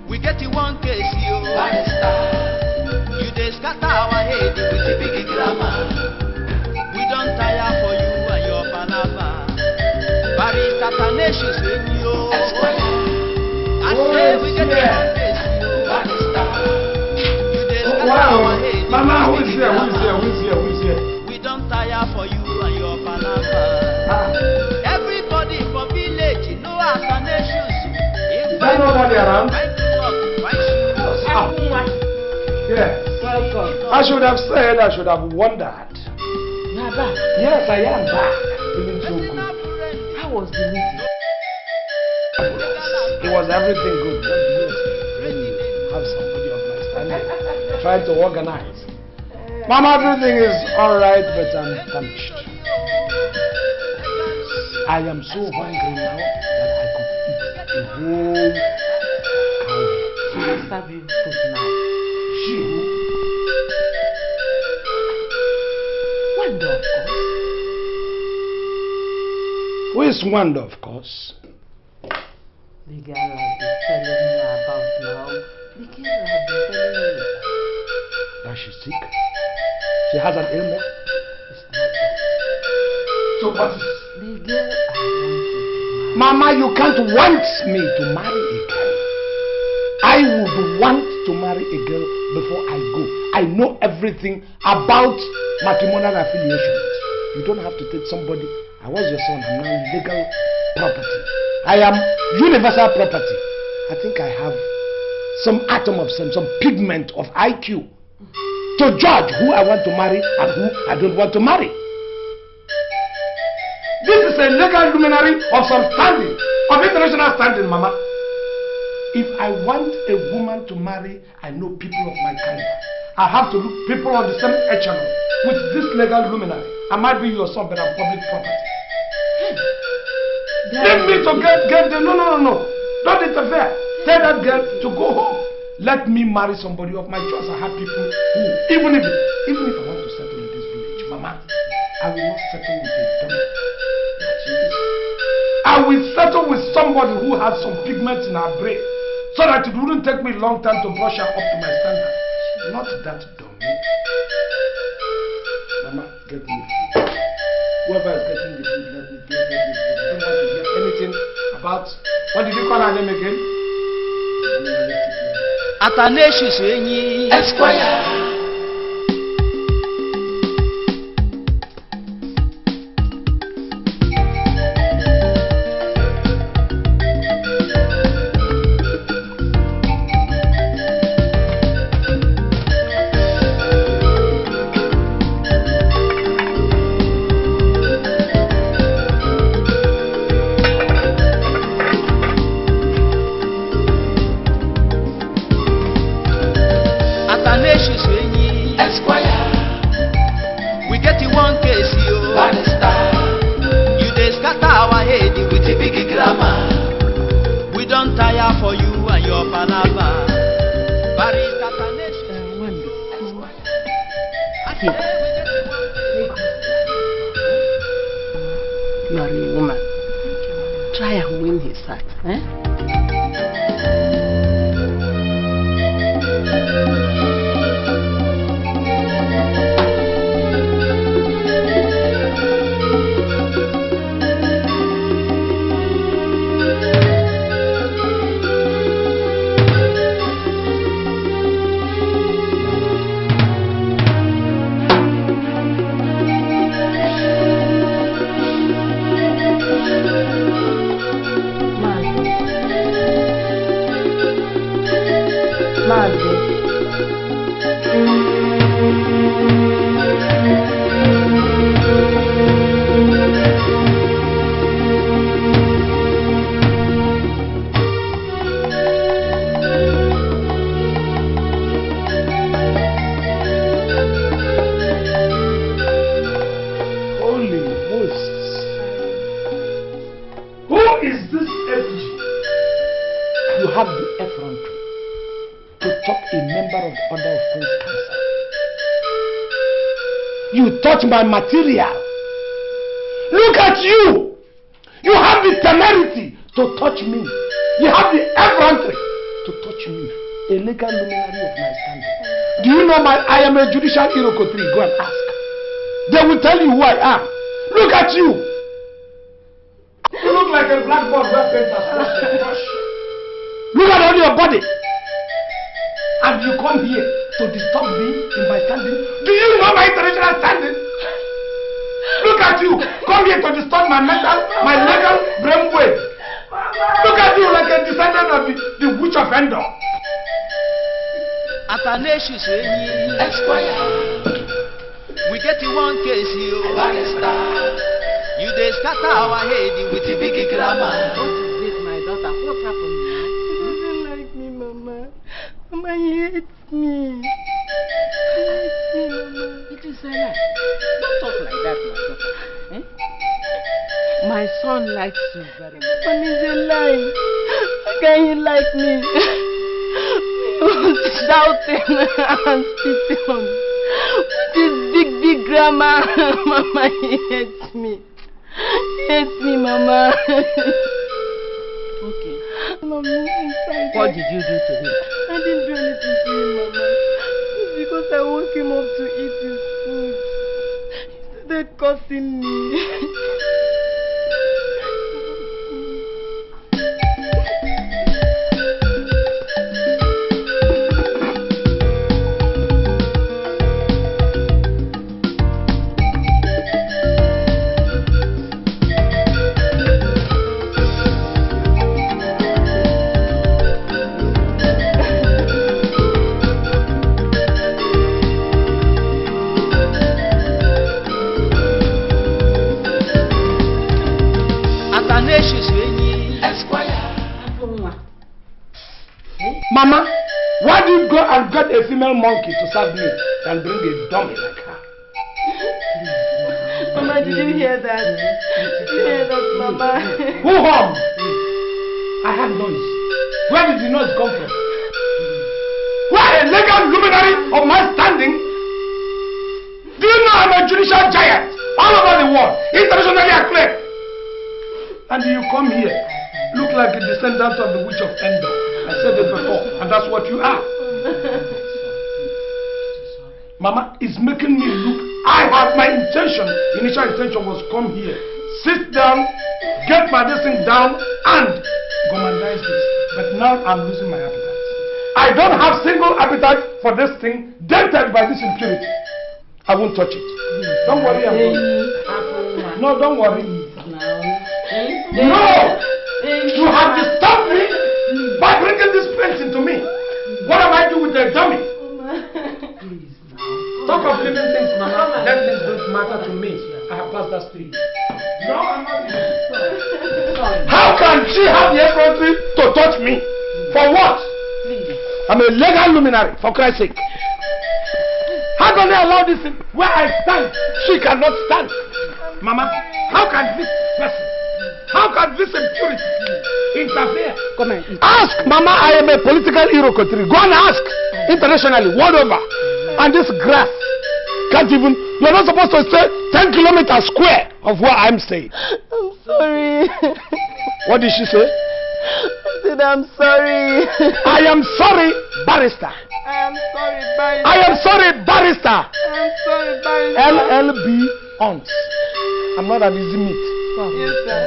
We get you one case, you Barrister. You just scatter our head with the big grammar. We don't tire for you and your palaver. Barrister Taneshius in you. I say we get you one case, you Barrister. You just scatter our head. Mama, who is here? We don't tire for you and your palaver. Everybody for village, you know Taneshius. Is there nobody around? Yes. Welcome. I should have said, I should have wondered. You are back? Yes, I am back. Feeling so good. How was the meeting? It was everything good. What do you expect when you have somebody of my standing trying to organize? Mama, everything is alright, but I'm famished. I am so hungry now that I could eat a whole cow. I'll serve you food now. You? Wanda, of course. Who is Wanda, of course? The girl I've been telling you about now. The girl I've been telling you about. That she's sick? She has an illness? It's not that. So what is... The girl I want to marry. Mama, you can't want me to marry a girl. I would want to marry a girl before I go. I know everything about matrimonial affiliations. You don't have to take somebody. I was your son, I'm now legal property. I am universal property. I think I have some atom of some pigment of IQ to judge who I want to marry and who I don't want to marry. This is a legal luminary of some standing, of international standing, Mama. If I want a woman to marry, I know people of my kind. I have to look people on the same echelon with this legal luminary. I might be your son, but I'm public property. Leave me to get the... No. Don't interfere. Tell that girl to go home. Let me marry somebody of my choice. I have people who, even if I want to settle in this village, Mama, I will not settle with a dummy. I will settle with somebody who has some pigment in her brain, so that it wouldn't take me a long time to brush her up to my standard. Not that dummy. Mama, get me food. Whoever is getting the food, let me food. I don't want to hear anything about... What did you call her name again? Athanasius Enyi Esquire. You are a woman. Try and win his heart. Queen's counsel. You touch my material. Look at you. You have the temerity to touch me. You have the effrontery to touch me. A legal luminary of my standing. Do you know I am a judicial irokotri? Go and ask. They will tell you who I am. Look at you. You look like a blackboard where paint has washed and brushed. Look at all your body. And you come here to disturb me in my standing. Do you know my international standing? Look at you. Come here to disturb my legal brainwave. Look at you like a descendant of the witch of Endor. Athanasius Esquire. We get you one case, you Barrister. You dey scatter our head with the big grammar. What is this, my daughter? What happened? He doesn't like me, Mama. Mama, he hates me. He hates me, Mama. It is a lie. Don't talk like that, my daughter. Eh? My son likes you very much. But it's a lie. How can he like me? Shouting and spitting on me. With this big grammar. Mama, he hates me. He hates me, Mama. Okay. Mommy, what did you do to him? I didn't do anything to him, Mama. It's because I woke him up to eat his food. He started cursing me. Mama, why do you go and get a female monkey to serve me and bring a dummy like her? Mama, did you hear that? Did you hear that, Mama? Who home? I heard noise. Where did the noise come from? Why a legal luminary of my standing? Do you know I'm a judicial giant all over the world, internationally acclaimed? And you come here, look like a descendant of the witch of Endor. I said it before, and that's what you are. Mama is making me look. My initial intention was come here, sit down, get my thing down, and gourmandize this. But now I'm losing my appetite. I don't have single appetite for this thing dented by this impurity. I won't touch it. Don't worry, I'm going. No, don't worry. No! You have disturbed me by bringing this painting to me. What am I doing with the dummy? Talk of living things, Mama. That things don't matter to me. I have passed that stage. No, I'm not. How can she have the authority to touch me? For what? I'm a legal luminary, for Christ's sake. How can they allow this where I stand? She cannot stand. Mama, how can this person, how can this impurity interfere? Come on. Ask, Mama, I am a political irokotri. Go and ask internationally, world over. And this grass can't even, you're not supposed to stay 10 kilometers square of where I'm staying. I'm sorry. What did she say? I said I'm sorry. I am sorry, Barrister. I am sorry, Barrister. I am sorry, Barrister. I am sorry, Barrister. LLB Aunts. I'm not an easy meat. Yes, sir.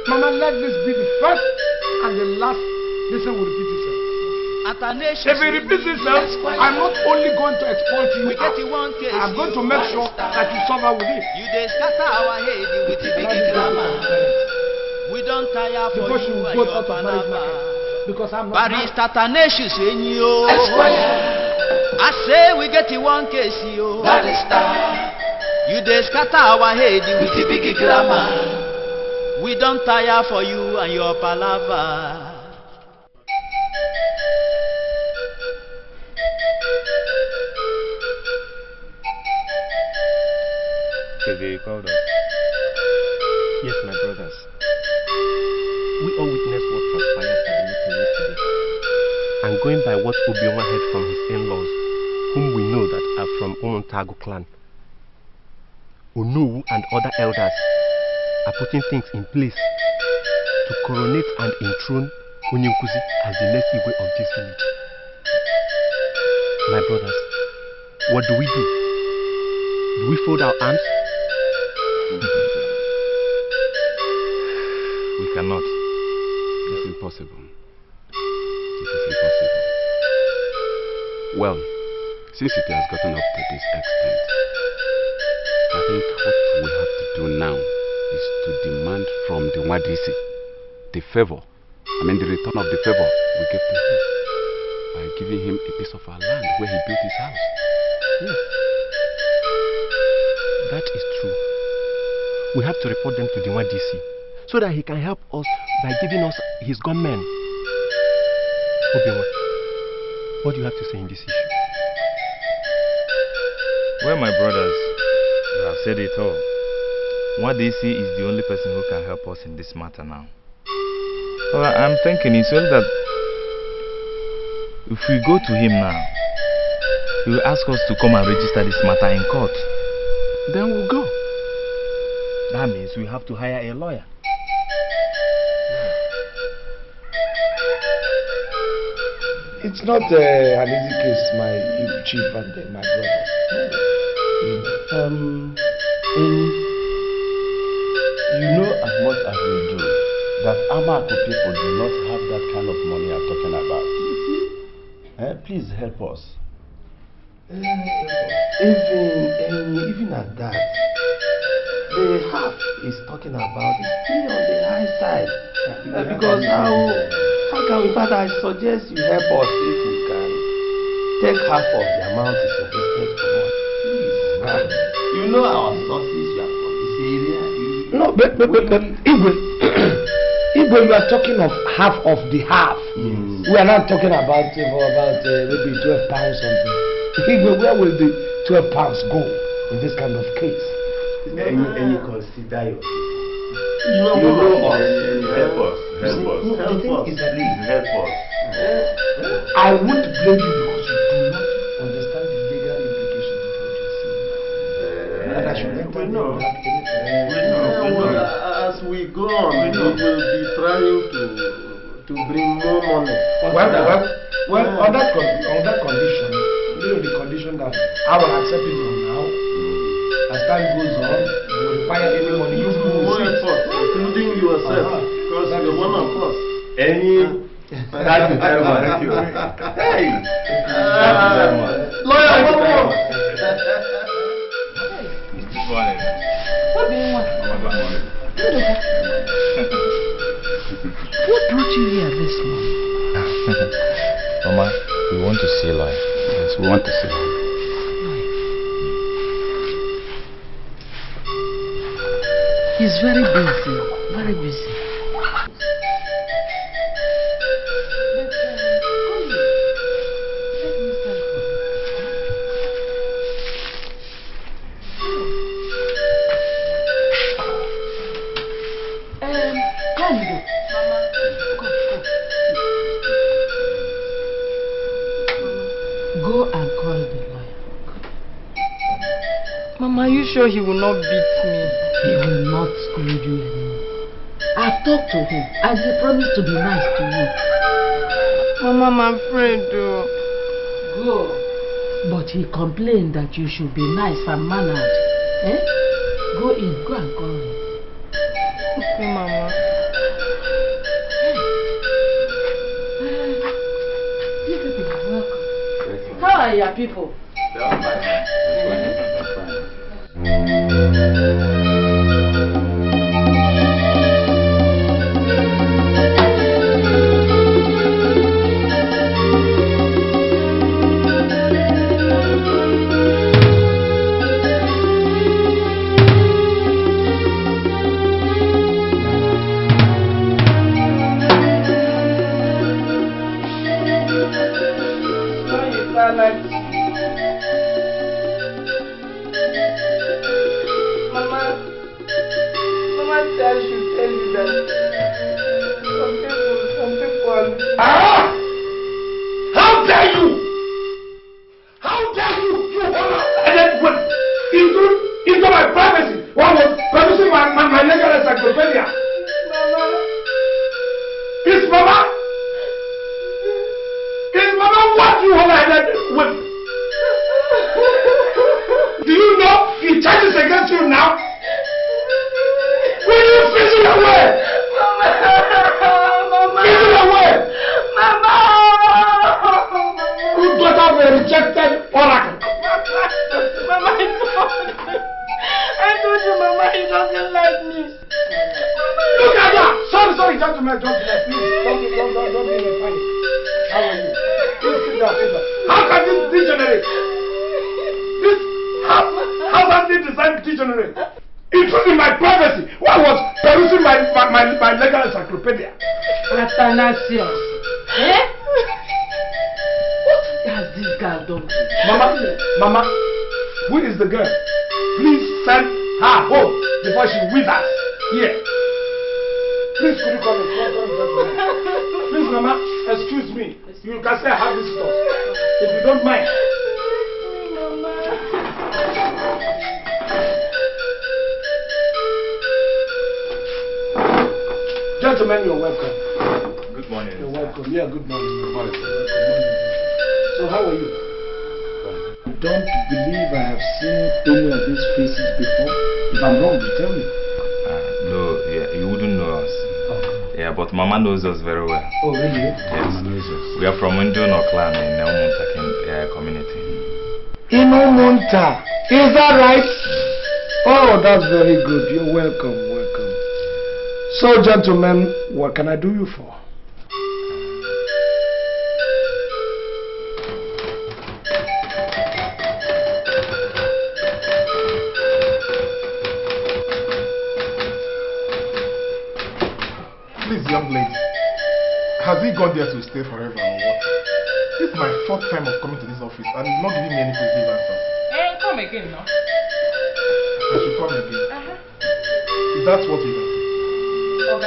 Mama, let this be the first and the last. This will repeat itself. If it repeats itself, I'm not only going to exploit you, I'm going to make sure that you suffer with it. You dey scatter our head with the big grammar. We don't tire for because you and go your out of marriage market. Because I'm not Barrister Athanasius Enyo. I say we get you one case, yo. Barrister. You dey scatter our head with the big grammar. We don't tire for you and your palaver. They called us. Yes, my brothers. We all witnessed what transpired at the meeting yesterday. and going by what Obioma heard from his in-laws, whom we know that are from Umontago clan, Onowu and other elders are putting things in place to coronate and enthrone Onyenkuzi as the next Igwe of this village. My brothers, what do we do? Do we fold our arms? We cannot. It's impossible. It is impossible. Well, since it has gotten up to this extent, I think what we have to do now is to demand from the Wadisi the favor, the return of the favor we gave to him by giving him a piece of our land where he built his house. Yes. That is true. We have to report them to the Wadisi so that he can help us by giving us his gunmen. Obioma, what do you have to say in this issue? Well, my brothers, you have said it all. Wadisi is the only person who can help us in this matter now. Well, I'm thinking it's only that if we go to him now, he will ask us to come and register this matter in court. Then we'll go. That means we have to hire a lawyer. It's not an easy case, my chief and my brothers. You know as much as we do that Amako people do not have that kind of money I'm talking about. Please help us. Even at that, the half is talking about is still on the high side. Because how can we, in fact, I suggest you help us if you can take half of the amount is suggested for us. Please. You know our sources, you are from this area. No, but Igwe, you are talking of half of the half. Yes. We are not talking about maybe 12 pounds something. Igwe, where will the 12 pounds go in this kind of case? And you consider your you know us. Help us. Help us. Please help us. I won't blame you because you do not understand the legal implications of what you're saying. And I should enter know. As we go on, we will be trying to bring more money. Well, on that condition, the condition that I will accept it from now. As time goes on, you will require any money. You more effort, including yourself, because you're one of us. Thank you very much. Hey! Lawyer, one more. What do you want? What brought you here this morning? Mama, we want to see lawyer. Yes, we want to see lawyer. He's very busy, very busy. Go and call the lawyer. Mama, are you sure he will not beat me? He will not scold you anymore. I've talked to him and he promised to be nice to you. Mama, I'm afraid though. Go. But he complained that you should be nice and mannered. Eh? Go in, go and call him. Okay, Mama. How are your people? into my privacy. One was producing my legal encyclopedia. Mama. Is Mama? Is Mama what you highlighted with? Do you know he charges against you now? Will you fizzle away? Mama. Fizzle away. Mama. Good daughter of a rejected oracle. Mama, I told you, Mama, he doesn't like me. Look at that! Sorry, gentlemen, please. Don't be in a panic. How are you? Please sit down. How can this degenerate? How can this design degenerate? Intruding my privacy. Why was perusing my legal encyclopedia? Athanasius. Eh? What has this girl done to you? Mama, who is the girl? Please send her home before she withers. Here. Please, could you come in? Please, Mama, excuse me. You can say I have visitors. If you don't mind. Gentlemen, you're welcome. Good morning. You're welcome. Yeah, good morning. Good morning. So, how are you? I don't believe I have seen any of these faces before. If I'm wrong, you tell me. No, yeah, you wouldn't know us. Yeah, but Mama knows us very well. Oh, really? Yes. Mama knows us. We are from Ndono clan in the Umunta community. In Umunta? Is that right? Oh, that's very good. You're welcome. So, gentlemen, what can I do you for? Please, young lady, has he gone there to stay forever or what? This is my fourth time of coming to this office and he's not giving me any positive answers. Come again now. I should come again. Is that what you can say? Oga,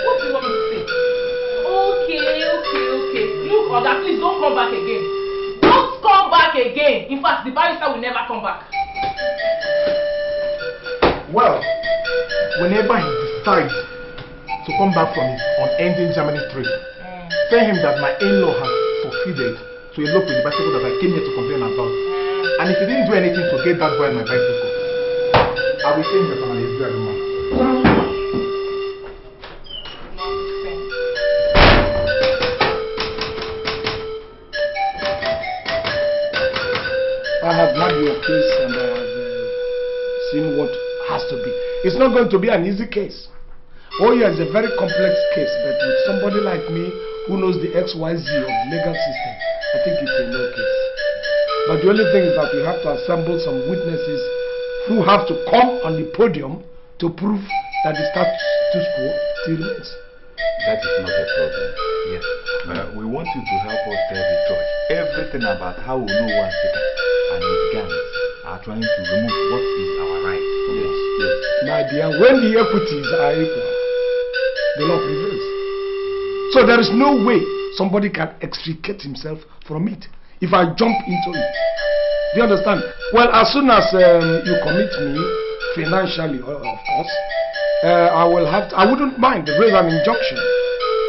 what do you want me to say? Okay. Look, Oga, please don't come back again. Don't come back again. In fact, the barrister will never come back. Well, whenever he decides to come back from his unending Germany trip, tell him that my in-law has succeeded to elope with the bicycle that I came here to complain about. And if he didn't do anything to get that boy on my bicycle, I will say him that I'm a lesbian man. I have had your case and I have seen what has to be. It's not going to be an easy case. Oh yeah, it's a very complex case, but with somebody like me who knows the XYZ of the legal system, I think it's a no case. But the only thing is that we have to assemble some witnesses who have to come on the podium to prove that the status quo still remains. That is not a problem. Yes. We want you to help us tell the judge everything about how we know one Sika and his gangs are trying to remove what is our right. Yes. My dear, when the equities are equal, the law prevails. So there is no way somebody can extricate himself from it if I jump into it. Do you understand? Well, as soon as you commit me financially, of course, I wouldn't mind raise an injunction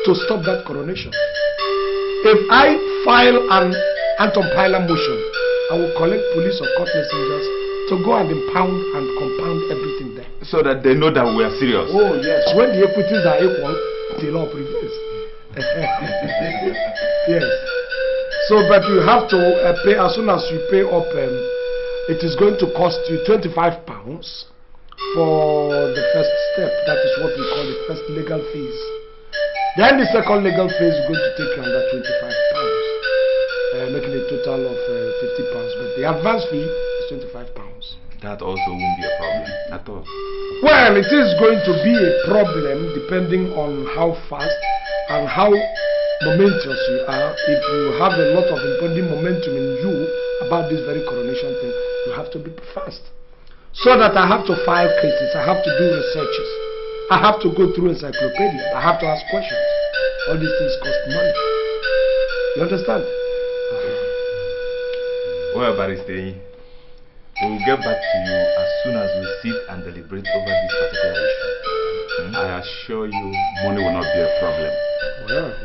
to stop that coronation. If I file an anti-pilot motion, I will collect police or court messengers to go and impound and compound everything there. So that they know that we are serious. Oh yes, when the equities are equal, the law prevails. Yes. So, but you have to pay, as soon as you pay up, it is going to cost you £25 for the first step. That is what we call the first legal fees. Then the second legal phase is going to take you under £25, making a total of £50. But the advance fee is £25. That also won't be a problem at all. Well, it is going to be a problem depending on how fast and how momentous you are. If you have a lot of impending momentum in you about this very coronation thing, you have to be fast. So that I have to file cases, I have to do researches, I have to go through encyclopedias, I have to ask questions. All these things cost money. You understand? Well, Barrister, We will get back to you as soon as we sit and deliberate over this particular issue. I assure you, money will not be a problem.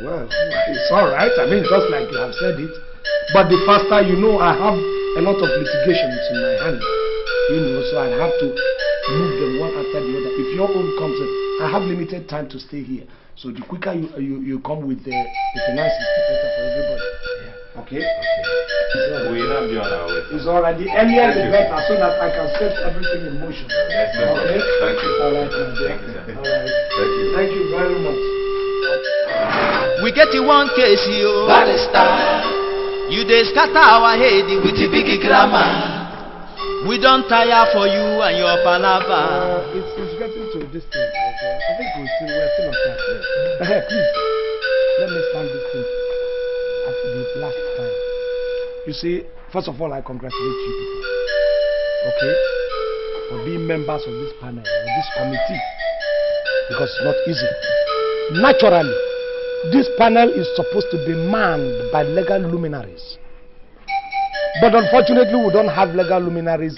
Well, it's all right. I mean, just like you have said it. But the faster, you know, I have a lot of litigations in my hand. You know, so I have to move them one after the other. If your own comes in, I have limited time to stay here. So the quicker you come with the finances, the better for everybody. Yeah. Okay? We will not be on our way. It's all right. The earlier the better, so that I can set everything in motion. Yes, no problem. Thank you. All right. Thank you, sir. All right. Thank you very much. We get you one case, you Barrister. You dey scatter our head with the big grammar. We don't tire for you and your palaver. It's getting to this thing. I think we're still on track. Hey, please, let me stand this thing at the last time. You see, first of all, I congratulate you people, okay, for being members of this panel, or this committee, because it's not easy. Naturally, this panel is supposed to be manned by legal luminaries. But unfortunately, we don't have legal luminaries.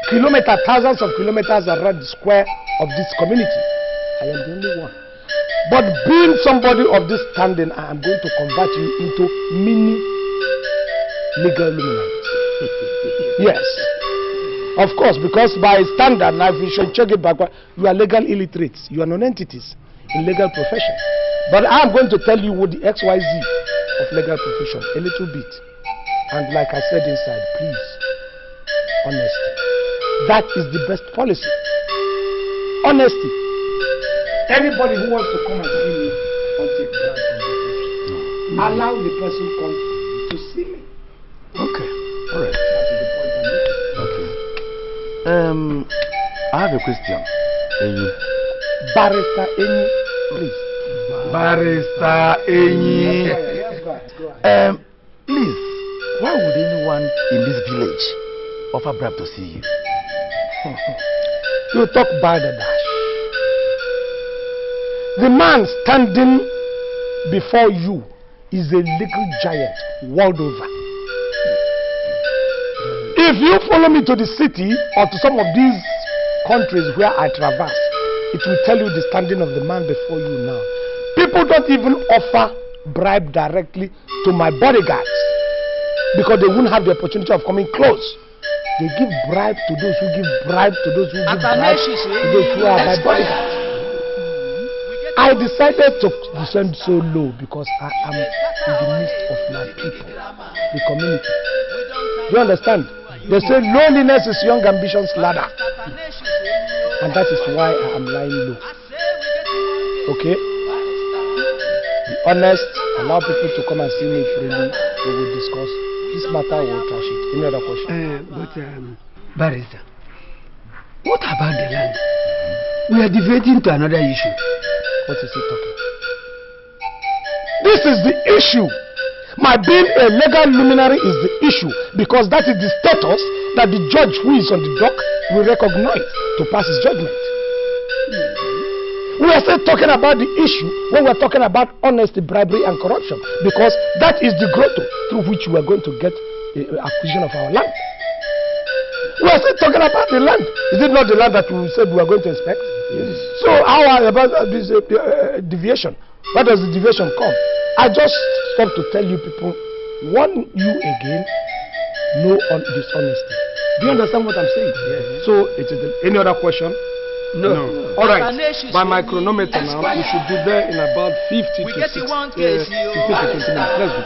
Thousands of kilometers around the square of this community. I am the only one. But being somebody of this standing, I am going to convert you into mini legal luminaries. Yes. Of course, because by standard, now if you should check it backward, you are legal illiterates. You are non-entities in legal profession. But I am going to tell you what the XYZ of legal profession, a little bit. And like I said inside, please, honesty. That is the best policy. Honesty. Anybody who wants to come and see me, don't take bribe from the person. Allow the person come to see me. Okay. All right. That is the point I'm making. I have a question. Barrister Enyi, please. Barrister Enyi. Yes, go ahead. Please, why would anyone in this village offer bribe to see you? You talk by the dash. The man standing before you is a legal giant world over. If you follow me to the city or to some of these countries where I traverse, it will tell you the standing of the man before you now. People don't even offer bribe directly to my bodyguards because they won't have the opportunity of coming close. They give bribe to those who give bribe to those who give bribe to those who are my bodyguards. I decided to descend so low because I am in the midst of my people, the community. Do you understand? They say loneliness is young ambition's ladder. And that is why I am lying low. Okay? Be honest, allow people to come and see me freely. We will discuss. This matter will trash it. Any other question? Barrister, what about the land? We are deviating to another issue. What is he talking? This is the issue. My being a legal luminary is the issue because that is the status that the judge who is on the dock will recognize to pass his judgment. We are still talking about the issue when we are talking about honesty, bribery and corruption because that is the grotto through which we are going to get the acquisition of our land. We are still talking about the land. Is it not the land that we said we are going to inspect? Yes. So how about this deviation? Where does the deviation come? I just stopped to tell you people, warn you again, no dishonesty. Do you understand what I'm saying? Yes. So it is any other question? No. All right. By my chronometer now, we should be there in about 50 to 20 minutes. Let's go.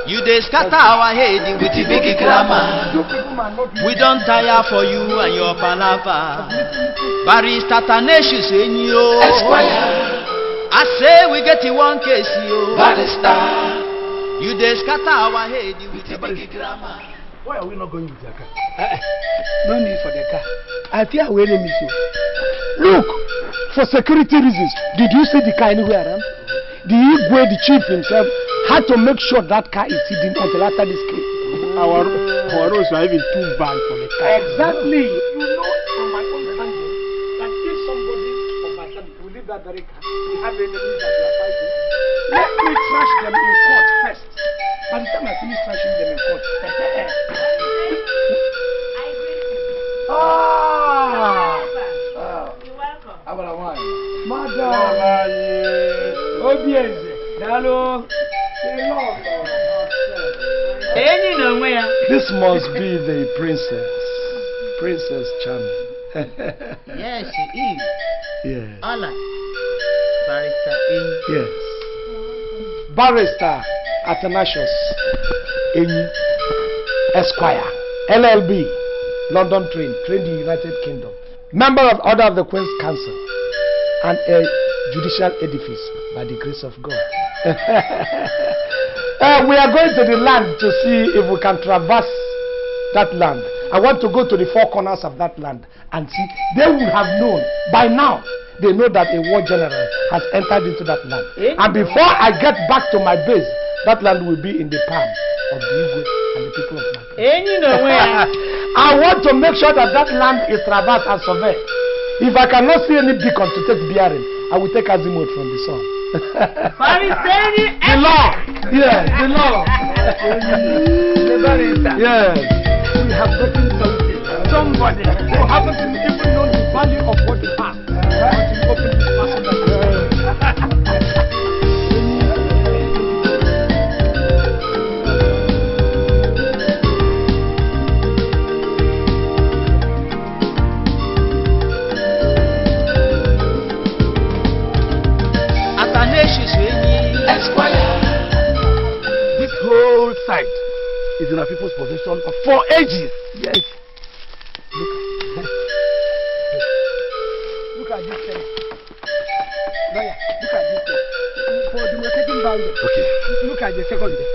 You dey scatter our head with the big grammar. We don't tire for you and your palaver. Barrister Taneshu saying yo. I say we get you one case yo. Barrister. You dey scatter our head with the big grammar. Why are we not going with your car? No need for the car. I fear we will miss you. Look, for security reasons, did you see the car anywhere around? The Igwe, the chief himself, had to make sure that car is hidden until after this case. Our roads are even too bad for the car. Exactly. You know from my understanding that if somebody of my family will leave that very car, we have enemies that we are fighting. Let me trash them in court first. By the time I finish trashing them in court, This must be the Princess Charming. Yes, she is. Yes. Hola. Barrister in. Yes. Barrister Athanasius Enyi Esquire, LLB, London trained in the United Kingdom. Member of Order of the Queen's Counsel and a judicial edifice by the grace of God. We are going to the land to see if we can traverse that land. I want to go to the four corners of that land and see. They would have known by now. They know that a war general has entered into that land. And before I get back to my base, that land will be in the palm of the Igwe and the people of my place. I want to make sure that that land is traversed and surveyed. If I cannot see any beacon to take bearing, I will take azimuth from the sun. The law. Yes, the law. Yes. We have gotten something. Somebody who hasn't even known the value of what you have. Open this whole site is in our people's possession for ages. Yes. Look at this thing. Lawyer, look at this thing. For the marketing boundary. Okay. Look at the second thing.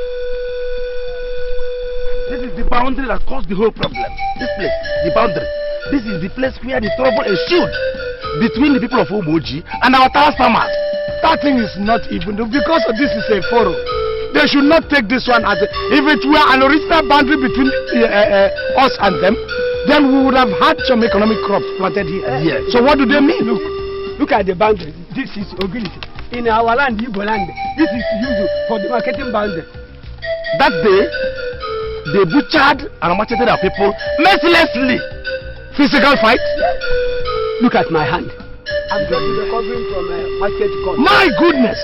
This is the boundary that caused the whole problem. This place, the boundary. This is the place where the trouble ensued between the people of Umoji and our town farmers. That thing is not even because this is a forum. They should not take this one as if it were an original boundary between us and them, then we would have had some economic crops planted here. Yes. So what do they mean? Look at the boundary. This is Ogility. In our land, Igbo land, this is used for the marketing boundary. That day, they butchered and macheted our people mercilessly. Physical fight. Look at my hand. I'm just recovering from market court. My goodness!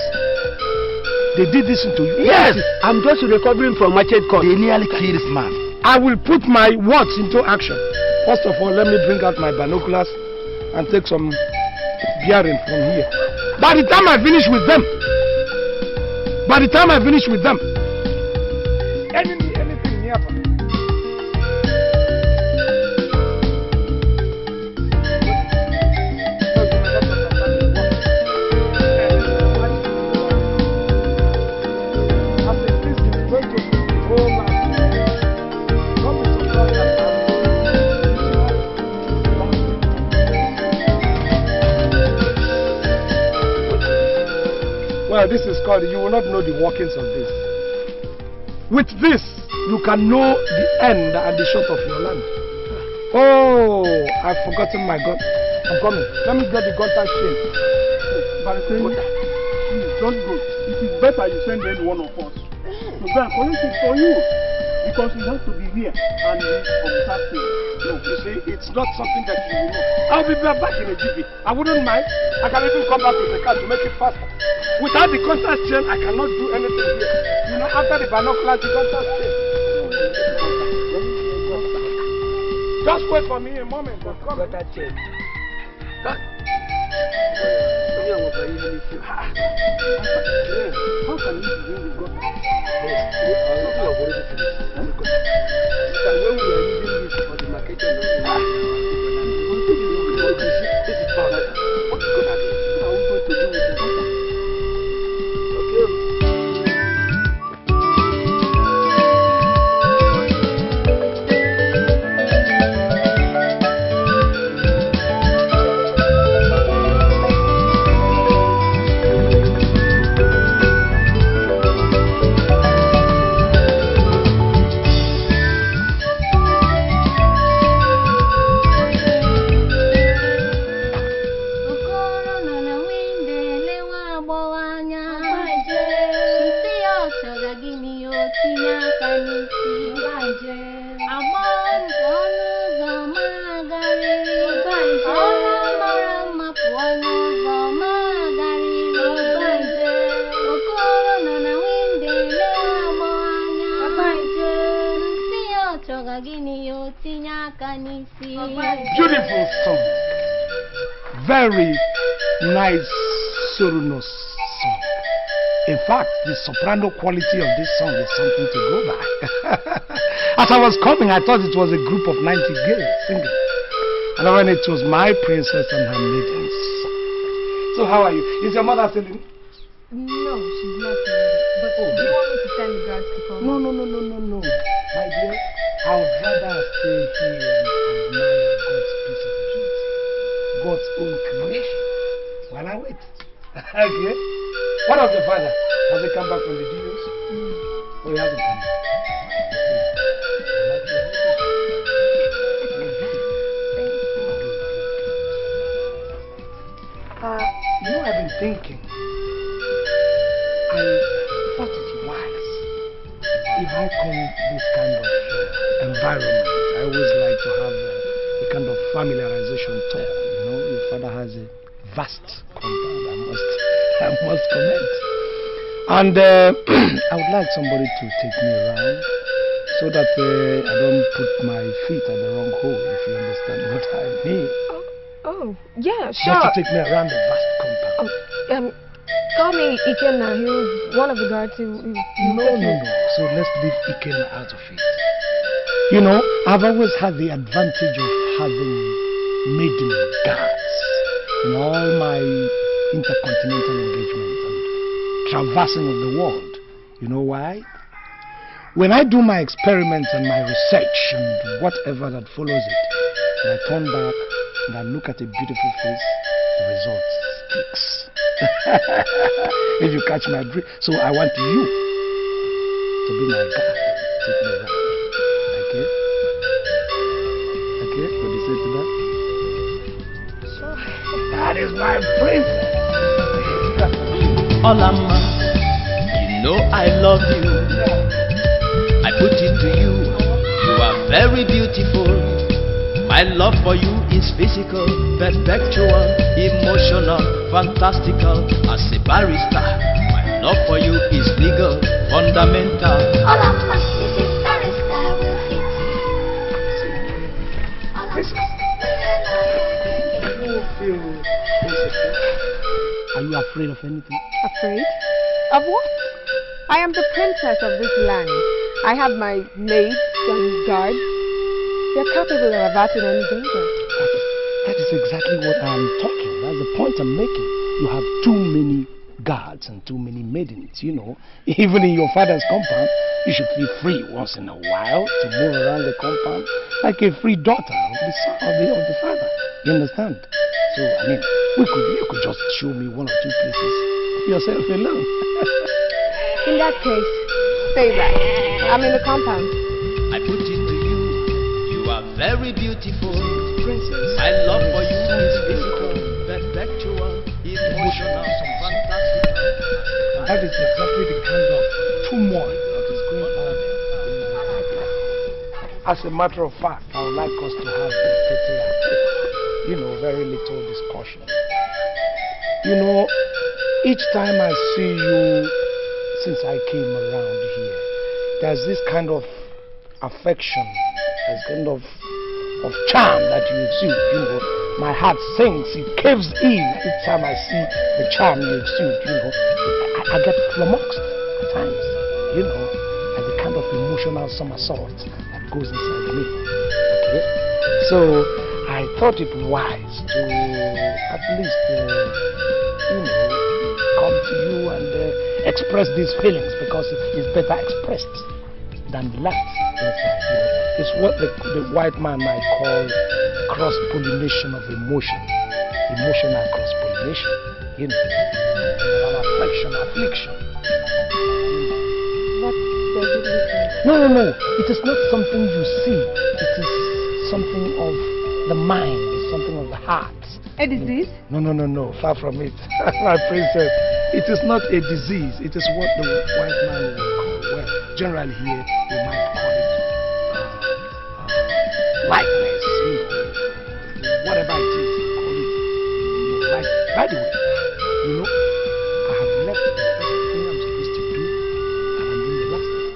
They did this to you? Yes! I'm just recovering from market court. They nearly killed this man. I will put my words into action. First of all, let me bring out my binoculars and take some bearing from here. By the time I finish with them, anything nearby. Well, this is called, you will not know the workings of this. With this, you can know the end and the short of your land. Oh, I've forgotten my gun. I'm coming. Let me get the gunter chain. Barrister, please don't go. It is better you send any one of us to go and collect it for you. Because we have to be here and observe things. No, you see, it's not something that you will know. I'll be back in a jiffy. I wouldn't mind. I can even come back with the car to make it faster. Without the contact chain, I cannot do anything here. You know, after the binoculars, the contact chain. Just wait for me a moment. I'm coming. Contact chain. How can you do this? When we are using this for the marketing, this is bad. What is going to do with it? Okay. Beautiful song. Very nice, sonorous song. In fact, the soprano quality of this song is something to go by. As I was coming, I thought it was a group of 90 girls singing. And when it was my princess and her maidens. So how are you? Is your mother still in? No, she's not ready. But do you want me to send the guards to come? No. My dear, I would rather stay here and admire God's piece of beauty. God's own creation. While I wait. Okay? What of your father? Has he come back from the deals? Oh, he hasn't come back. You know, I've been thinking. I thought it wise. If I come this kind of environment, I always like to have a kind of familiarization talk. You know, your father has a vast compound, I must comment. And I would like somebody to take me around so that I don't put my feet at the wrong hole, if you understand what I mean. Oh, yeah, sure. Not to take me around the vast compound. Oh, call me Ikenna. He was one of the guards who No. So let's leave Ikenna out of it. You know, I've always had the advantage of having maiden guards in all my intercontinental engagements and traversing of the world. You know why? When I do my experiments and my research and whatever that follows it, and I turn back and I look at a beautiful face, the result sticks. If you catch my drift. So I want you to be my guide. Take me around. Okay? Okay? What do you say to that? Sure. That is my princess. Olama, you know I love you. I put it to you. You are very beautiful. My love for you is physical, perpetual, emotional, fantastical. As a barrister, my love for you is legal, fundamental. Olama, this is barrister will fit. You feel insecure? Are you afraid of anything? Afraid? Of what? I am the princess of this land. I have my maids and guards. They're capable of averting any danger. That is exactly what I'm talking. That's the point I'm making. You have too many guards and too many maidens, you know. Even in your father's compound, you should feel free once in a while to move around the compound like a free daughter of the father. You understand? So, I mean, you could just show me one or two places yourself alone. In that case, stay back. I'm in the compound. I put it to you, you are very beautiful. Princess, my love for you is physical, perpetual, emotional, fantastic. That is exactly the kind of turmoil that is going on in my life. As a matter of fact, I would like us to have a tete-a-tete, very little discussion. Each time I see you since I came around here, there's this kind of affection, there's kind of charm that you exude. My heart sings, it caves in each time I see the charm you exude. I get flummoxed at times, like the kind of emotional somersault that goes inside me. Okay? So I thought it wise to at least, come to you and express these feelings, because it's better expressed than left inside. It's what the white man might call cross-pollination of emotion, emotional cross-pollination. An affliction. What does it look like? No. It is not something you see. It is something of the mind. It's something of the heart. A disease? No. Far from it. My princess, it is not a disease. It is what the white man will call, well, generally here, we might call it likeness. Whatever it is, you call it. Like, by the way, I have left the first thing I'm supposed to do, and I'm doing the last thing.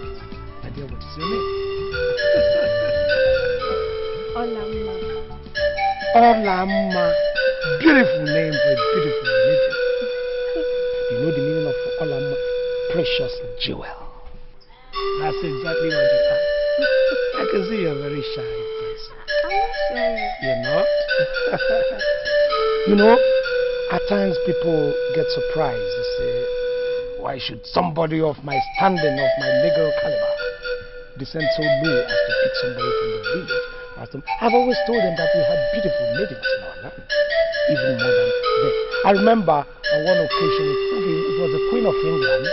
My dear, what is your name? Olamma. Beautiful name for a beautiful lady. You know the meaning of Olamma? Precious jewel. That's exactly what you are. I can see you're a very shy person. I'm not shy. You're not? You know, at times people get surprised. They say, why should somebody of my standing, of my legal caliber, descend so low as to pick somebody from the village? I've always told them that we have beautiful maidens in our land, even more than they. I remember on one occasion, it was the Queen of England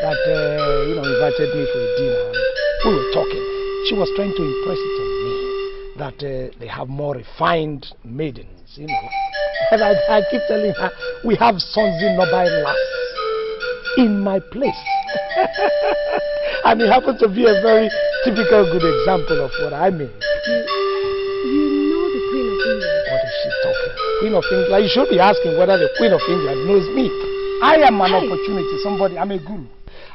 that invited me for a dinner, and we were talking. She was trying to impress it on me that they have more refined maidens, you know. And I keep telling her, we have Sonzi Nobai Lass in my place. And it happened to be a very typical good example of what I mean. You know the Queen of England. What is she talking? Queen of England? You should be asking whether the Queen of England knows me. I am an opportunity, somebody, I'm a guru.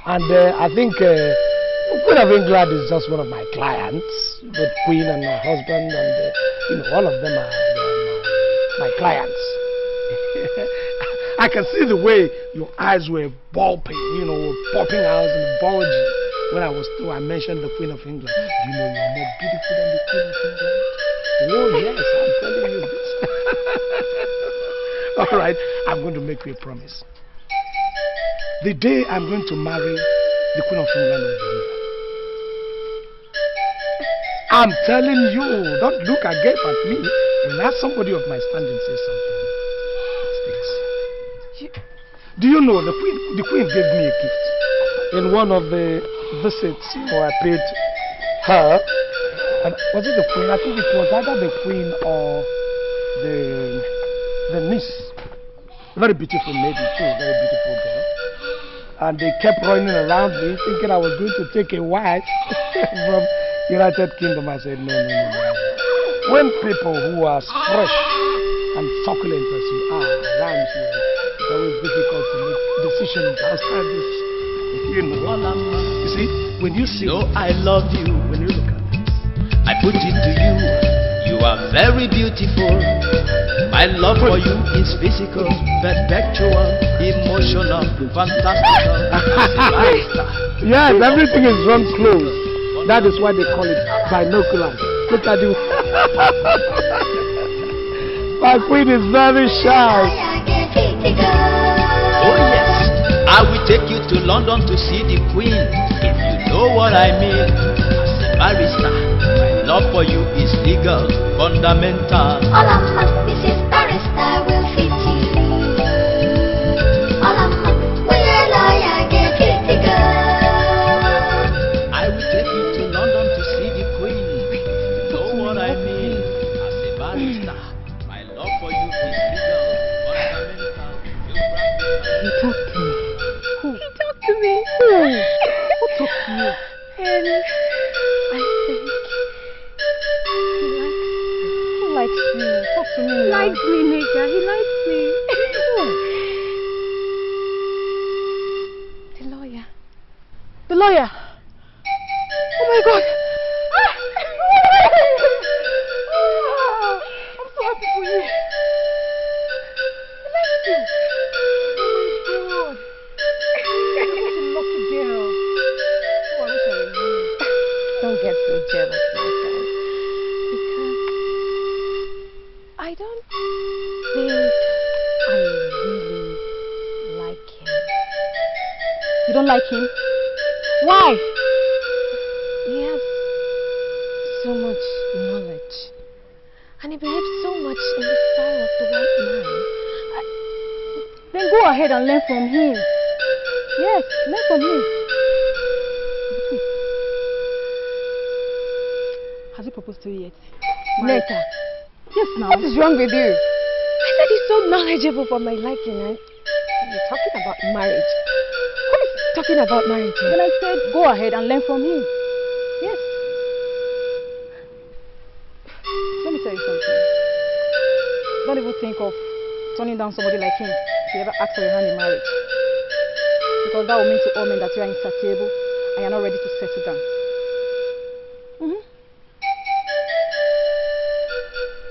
And I think Queen of England is just one of my clients. The Queen and her husband and all of them are my clients. I can see the way your eyes were bulbing, popping out and bulging when I mentioned the Queen of England. Do you know you are more beautiful than the Queen of England? Oh yes, I'm telling you this. All right, I'm going to make you a promise. The day I'm going to marry the Queen of England will be here. I'm telling you, don't look again at me. When I somebody of my standing say something, it sticks. Do you know the Queen gave me a gift in one of the visits I paid her. And was it the Queen? I think it was either the Queen or the niece. Very beautiful lady too, very beautiful girl. And they kept running around me thinking I was going to take a wife from United Kingdom. I said no. When people who are fresh and succulent as you are around you, it's always difficult to make decisions outside this. You see, when you see, I love you. When you look at this, I put it to you. You are very beautiful. My love for you is physical, perpetual, emotional, fantastical. Yes, everything is run close. That is why they call it binoculars. Look at you. My queen is very shy. Oh yes, I will take you to London to see the Queen. If you know what I mean. As a barrister, my love for you is legal, fundamental. Mrs. Barrister will fit you. Will a lawyer get critical? I will take you to London to see the Queen. If you know what I mean. As a barrister, my love for you is legal, fundamental. He talked to me. Who? He talked to me. Who? Who talked to you? And I think he likes you. Talk to me. He likes me, Nika. He likes me. The lawyer. The lawyer. Oh my God. I'm so happy for you. He likes you. Oh my God. You're such a lucky girl. Oh, I wish I were you. Don't get so jealous, my friend. Because I don't think I really like him. You don't like him? Why? He has so much knowledge. And he behaves so much in the style of the white man. Then go ahead and learn from him. Yes, learn from him. Has he proposed to you yet? Neka. Yes, now. What is wrong with you? I said he's so knowledgeable for my liking, and you're talking about marriage. Who is talking about marriage? Then I said, go ahead and learn from him. Yes. Let me tell you something. Don't even think of turning down somebody like him if you ever ask for your hand in marriage. Because that will mean to all men that you are insatiable and you're not ready to settle down.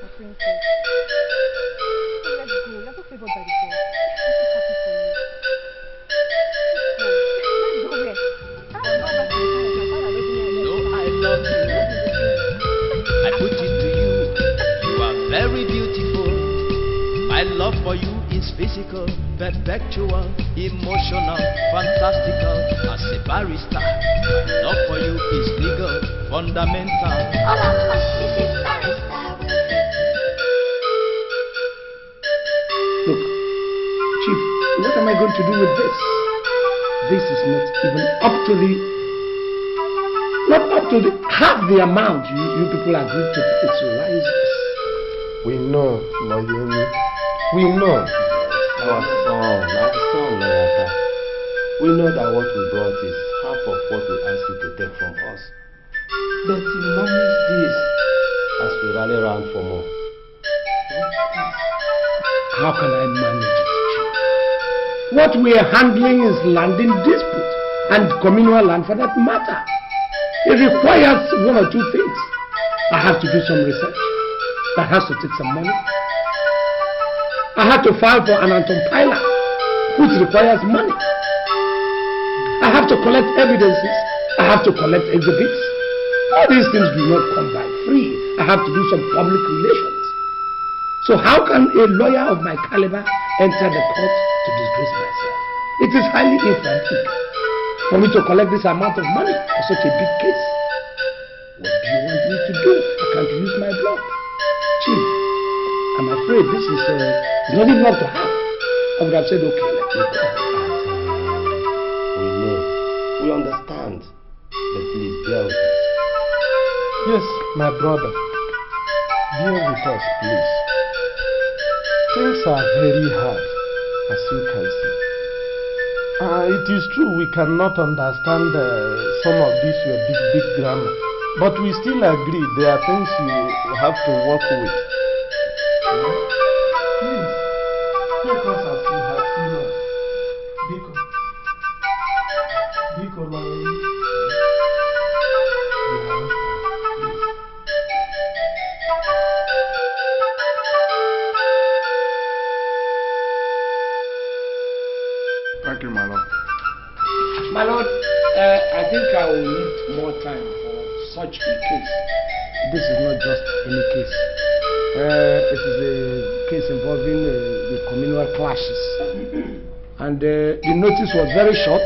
My princess. I put it to you. You are very beautiful. My love for you is physical, perpetual, emotional, fantastical. As a barrister, my love for you is legal, fundamental. All of us, Mrs. Barrister. Look, Chief, what am I going to do with this? This is not even up to half the amount you people agreed to pay. So why is this? We know, Mayemi. We know. Our son, Lawyer. We know that what we brought is half of what we asked you to take from us. But you manage this as we rally around for more. How can I manage it, Chief? What we are handling is landing dispute and communal land for that matter. It requires one or two things. I have to do some research. That has to take some money. I have to file for an antompiler, which requires money. I have to collect evidences. I have to collect exhibits. All these things do not come by free. I have to do some public relations. So how can a lawyer of my caliber enter the court to disgrace myself? It is highly infantile for me to collect this amount of money for such a big case. What do you want me to do? I can't use my blood. Chief, I'm afraid this is not even up to half. I would have said, okay, let me go. We know. We understand. But please bear with us. Yes, my brother. Bear with us, please. Things are very hard, as you can see. It is true we cannot understand some of this your big grammar. But we still agree there are things you have to work with. Please, take us as you have seen us. Biko, Lord. Thank you, my lord. My lord, I think I will need more time for such a case. This is not just any case. It is a case involving the communal clashes. And the notice was very short.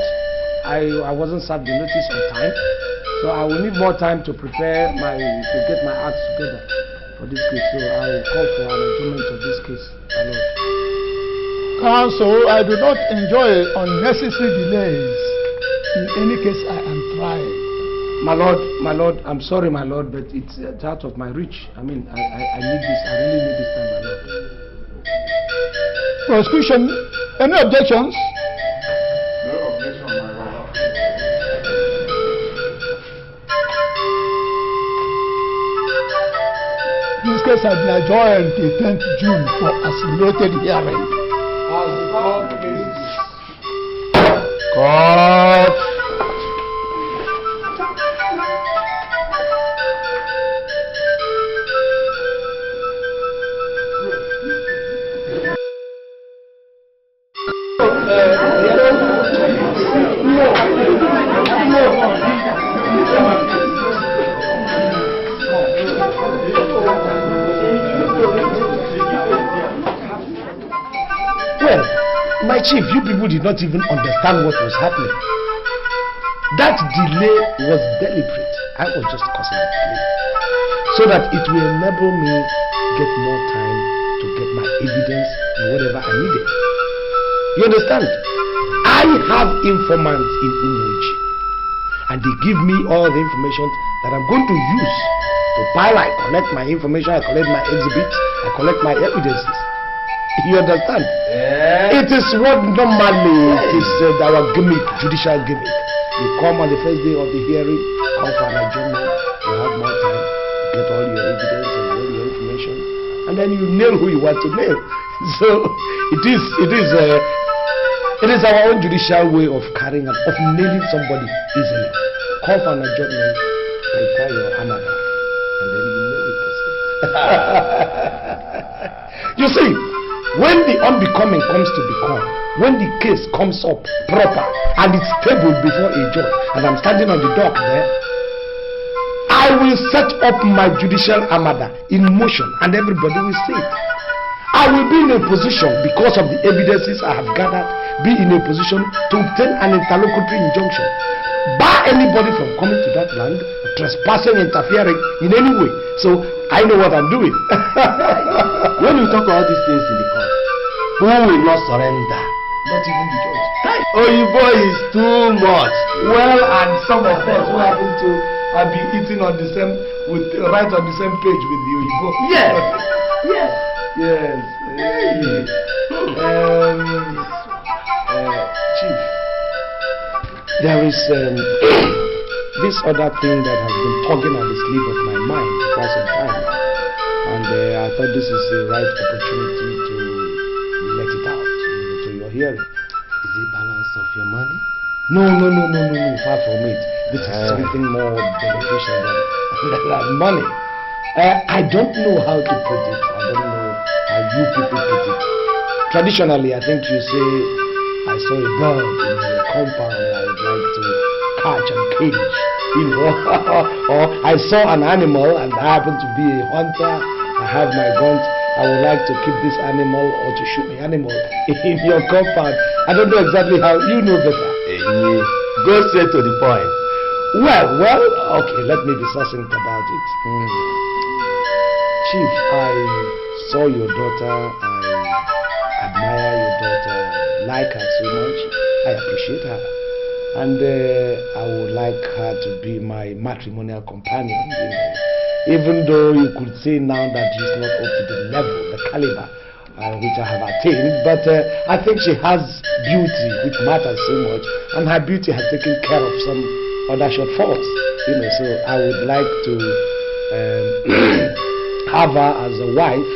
I wasn't served the notice on time. So I will need more time to prepare to get my acts together for this case. So I will call for an adjournment of this case, my lord. Counsel, I do not enjoy unnecessary delays in any case I am trying. My lord, I'm sorry, my lord, but it's out of my reach. I mean, I need this, I really need this time, my lord. Prosecution, any objections? No objection, my lord. This case has been adjourned till 10th June for accelerated hearing. As the court pleases. Court. My chief, you people did not even understand what was happening. That delay was deliberate. I was just causing a delay so that it will enable me get more time to get my evidence and whatever I needed. You understand? I have informants in Umuji, and they give me all the information that I'm going to use to pile. I collect my information, I collect my exhibits, I collect my evidences. You understand? Yeah. It is what normally it is our gimmick, judicial gimmick. You come on the first day of the hearing, come for an adjournment, you have more time, get all your evidence and all your information, and then you nail who you want to nail. So it is our own judicial way of carrying out, of nailing somebody easily. Come for an adjournment, prepare your hammer, and then you nail the person. You see, when the unbecoming comes to become, when the case comes up proper and it's tabled before a judge, and I'm standing on the dock there, I I will set up my judicial armada in motion and everybody will see it. I will be in a position, because of the evidences I have gathered, be in a position to obtain an interlocutory injunction. Bar anybody from coming to that land, trespassing, interfering in any way. So I know what I'm doing. When you talk all these things in the court, who will not surrender? Not even the judge. Oyibo is too much. Well, and some of us who happen to have been eating on the same, right on the same page with the Oyibo. Yes. Yes. Yes. Chief, there is this other thing that has been tugging at the sleeve of my mind for quite some time, and I thought this is the right opportunity to let it out to your hearing. Is it balance of your money? No, far from it. This is something more beneficial than money. I don't know how to put it. I don't know how you people put it. Traditionally, I think you say, I saw a bird in your compound I would like to catch and cage, you know. Or I saw an animal and I happen to be a hunter, I have my guns, I would like to keep this animal or to shoot the animal in your compound. I don't know exactly how, you know better. Go straight to the point. Well, okay, let me be succinct about it. Chief, I saw your daughter, I admire your daughter, like her so much, I appreciate her. And I would like her to be my matrimonial companion, you know. Even though you could say now that she's not up to the level, the caliber which I have attained, but I think she has beauty which matters so much, and her beauty has taken care of some other shortfalls, you know. So I would like to have her as a wife,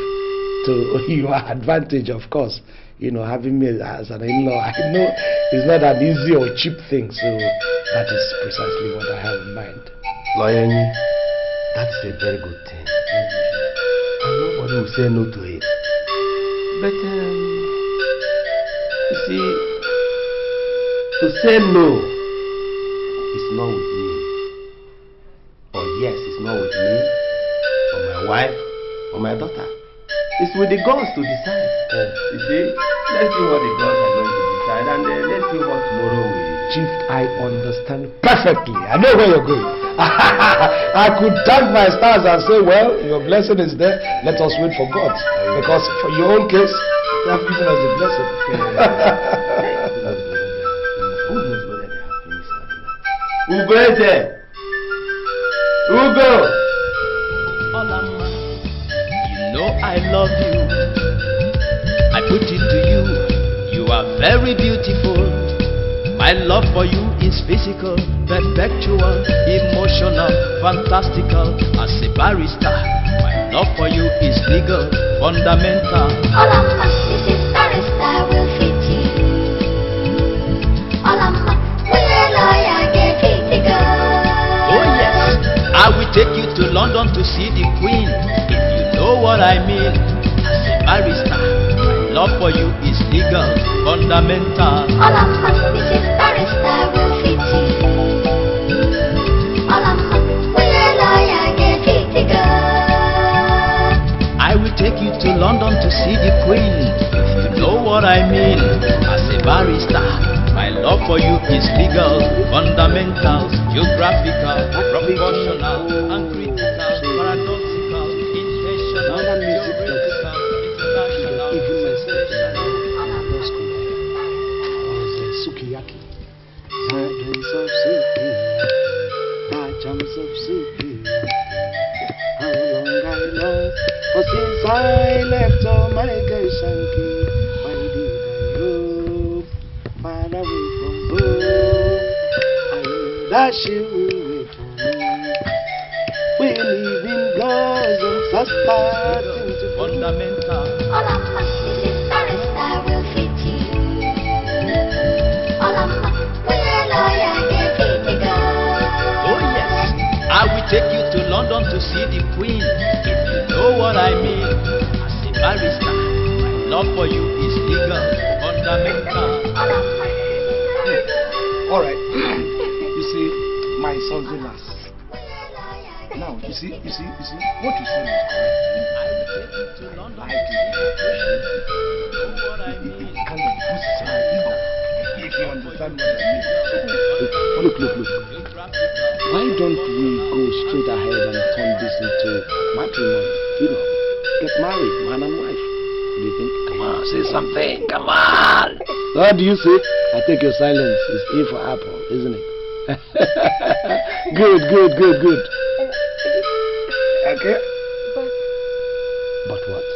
to your advantage, of course. You know, having me as an in-law, I know it's not an easy or cheap thing, so that is precisely what I have in mind. Lawyer, that is a very good thing. And nobody will say no to it. But, you see, to say no is not with me. Or yes, it's not with me, or my wife, or my daughter. It's with the gods to decide. You see, let's see what the gods are going to decide, and let's see what tomorrow will. Chief, I understand perfectly. I know where you're going. I could thank my stars and say, well, your blessing is there. Let us wait for God. Because for your own case, you have given us the blessing. Ugo is there. Ugo! Olama, you know I love you. I put it to you. You are very beautiful. My love for you is physical, perpetual, emotional, fantastical. As a barrister, my love for you is legal, fundamental. Olama, this is barrister will fit you. Olama, will a lawyer get physical? Oh yes, I will take you to London to see the Queen, if you know what I mean. As a barrister, my love for you is legal, fundamental. Olama, this is barrister will fit you. Olama, will a lawyer get physical? I will take you to London to see the Queen, if you know what I mean. As a barrister, my love for you is legal, fundamental, geographical, proportional, and critical, paradoxical, intentional, theoretical, international, sensational. Sukiyaki. Silence of Suki, atoms of Suki. How long I love, for since I left all my girls and key, why did I roam far away from home? I know that she will wait for me. We live in gardens, are starting to fundamental. Olama, this is barrister will fit you. Olama, will a lawyer get physical? Oh yes, I will take you to London to see the Queen, if you know what I mean. As a barrister, my love for you is legal, fundamental. All right. You see, my sons-in-law, Now, you see, what you said is correct. I like it. It kind of boosts my ego, if you understand what I mean. Look. Why don't we go straight ahead and turn this into matrimony? You know, get married, man and wife. What do you think? Come on, say something. Come on. What do you say? I think your silence is A for apple, isn't it? Good. Okay. But what?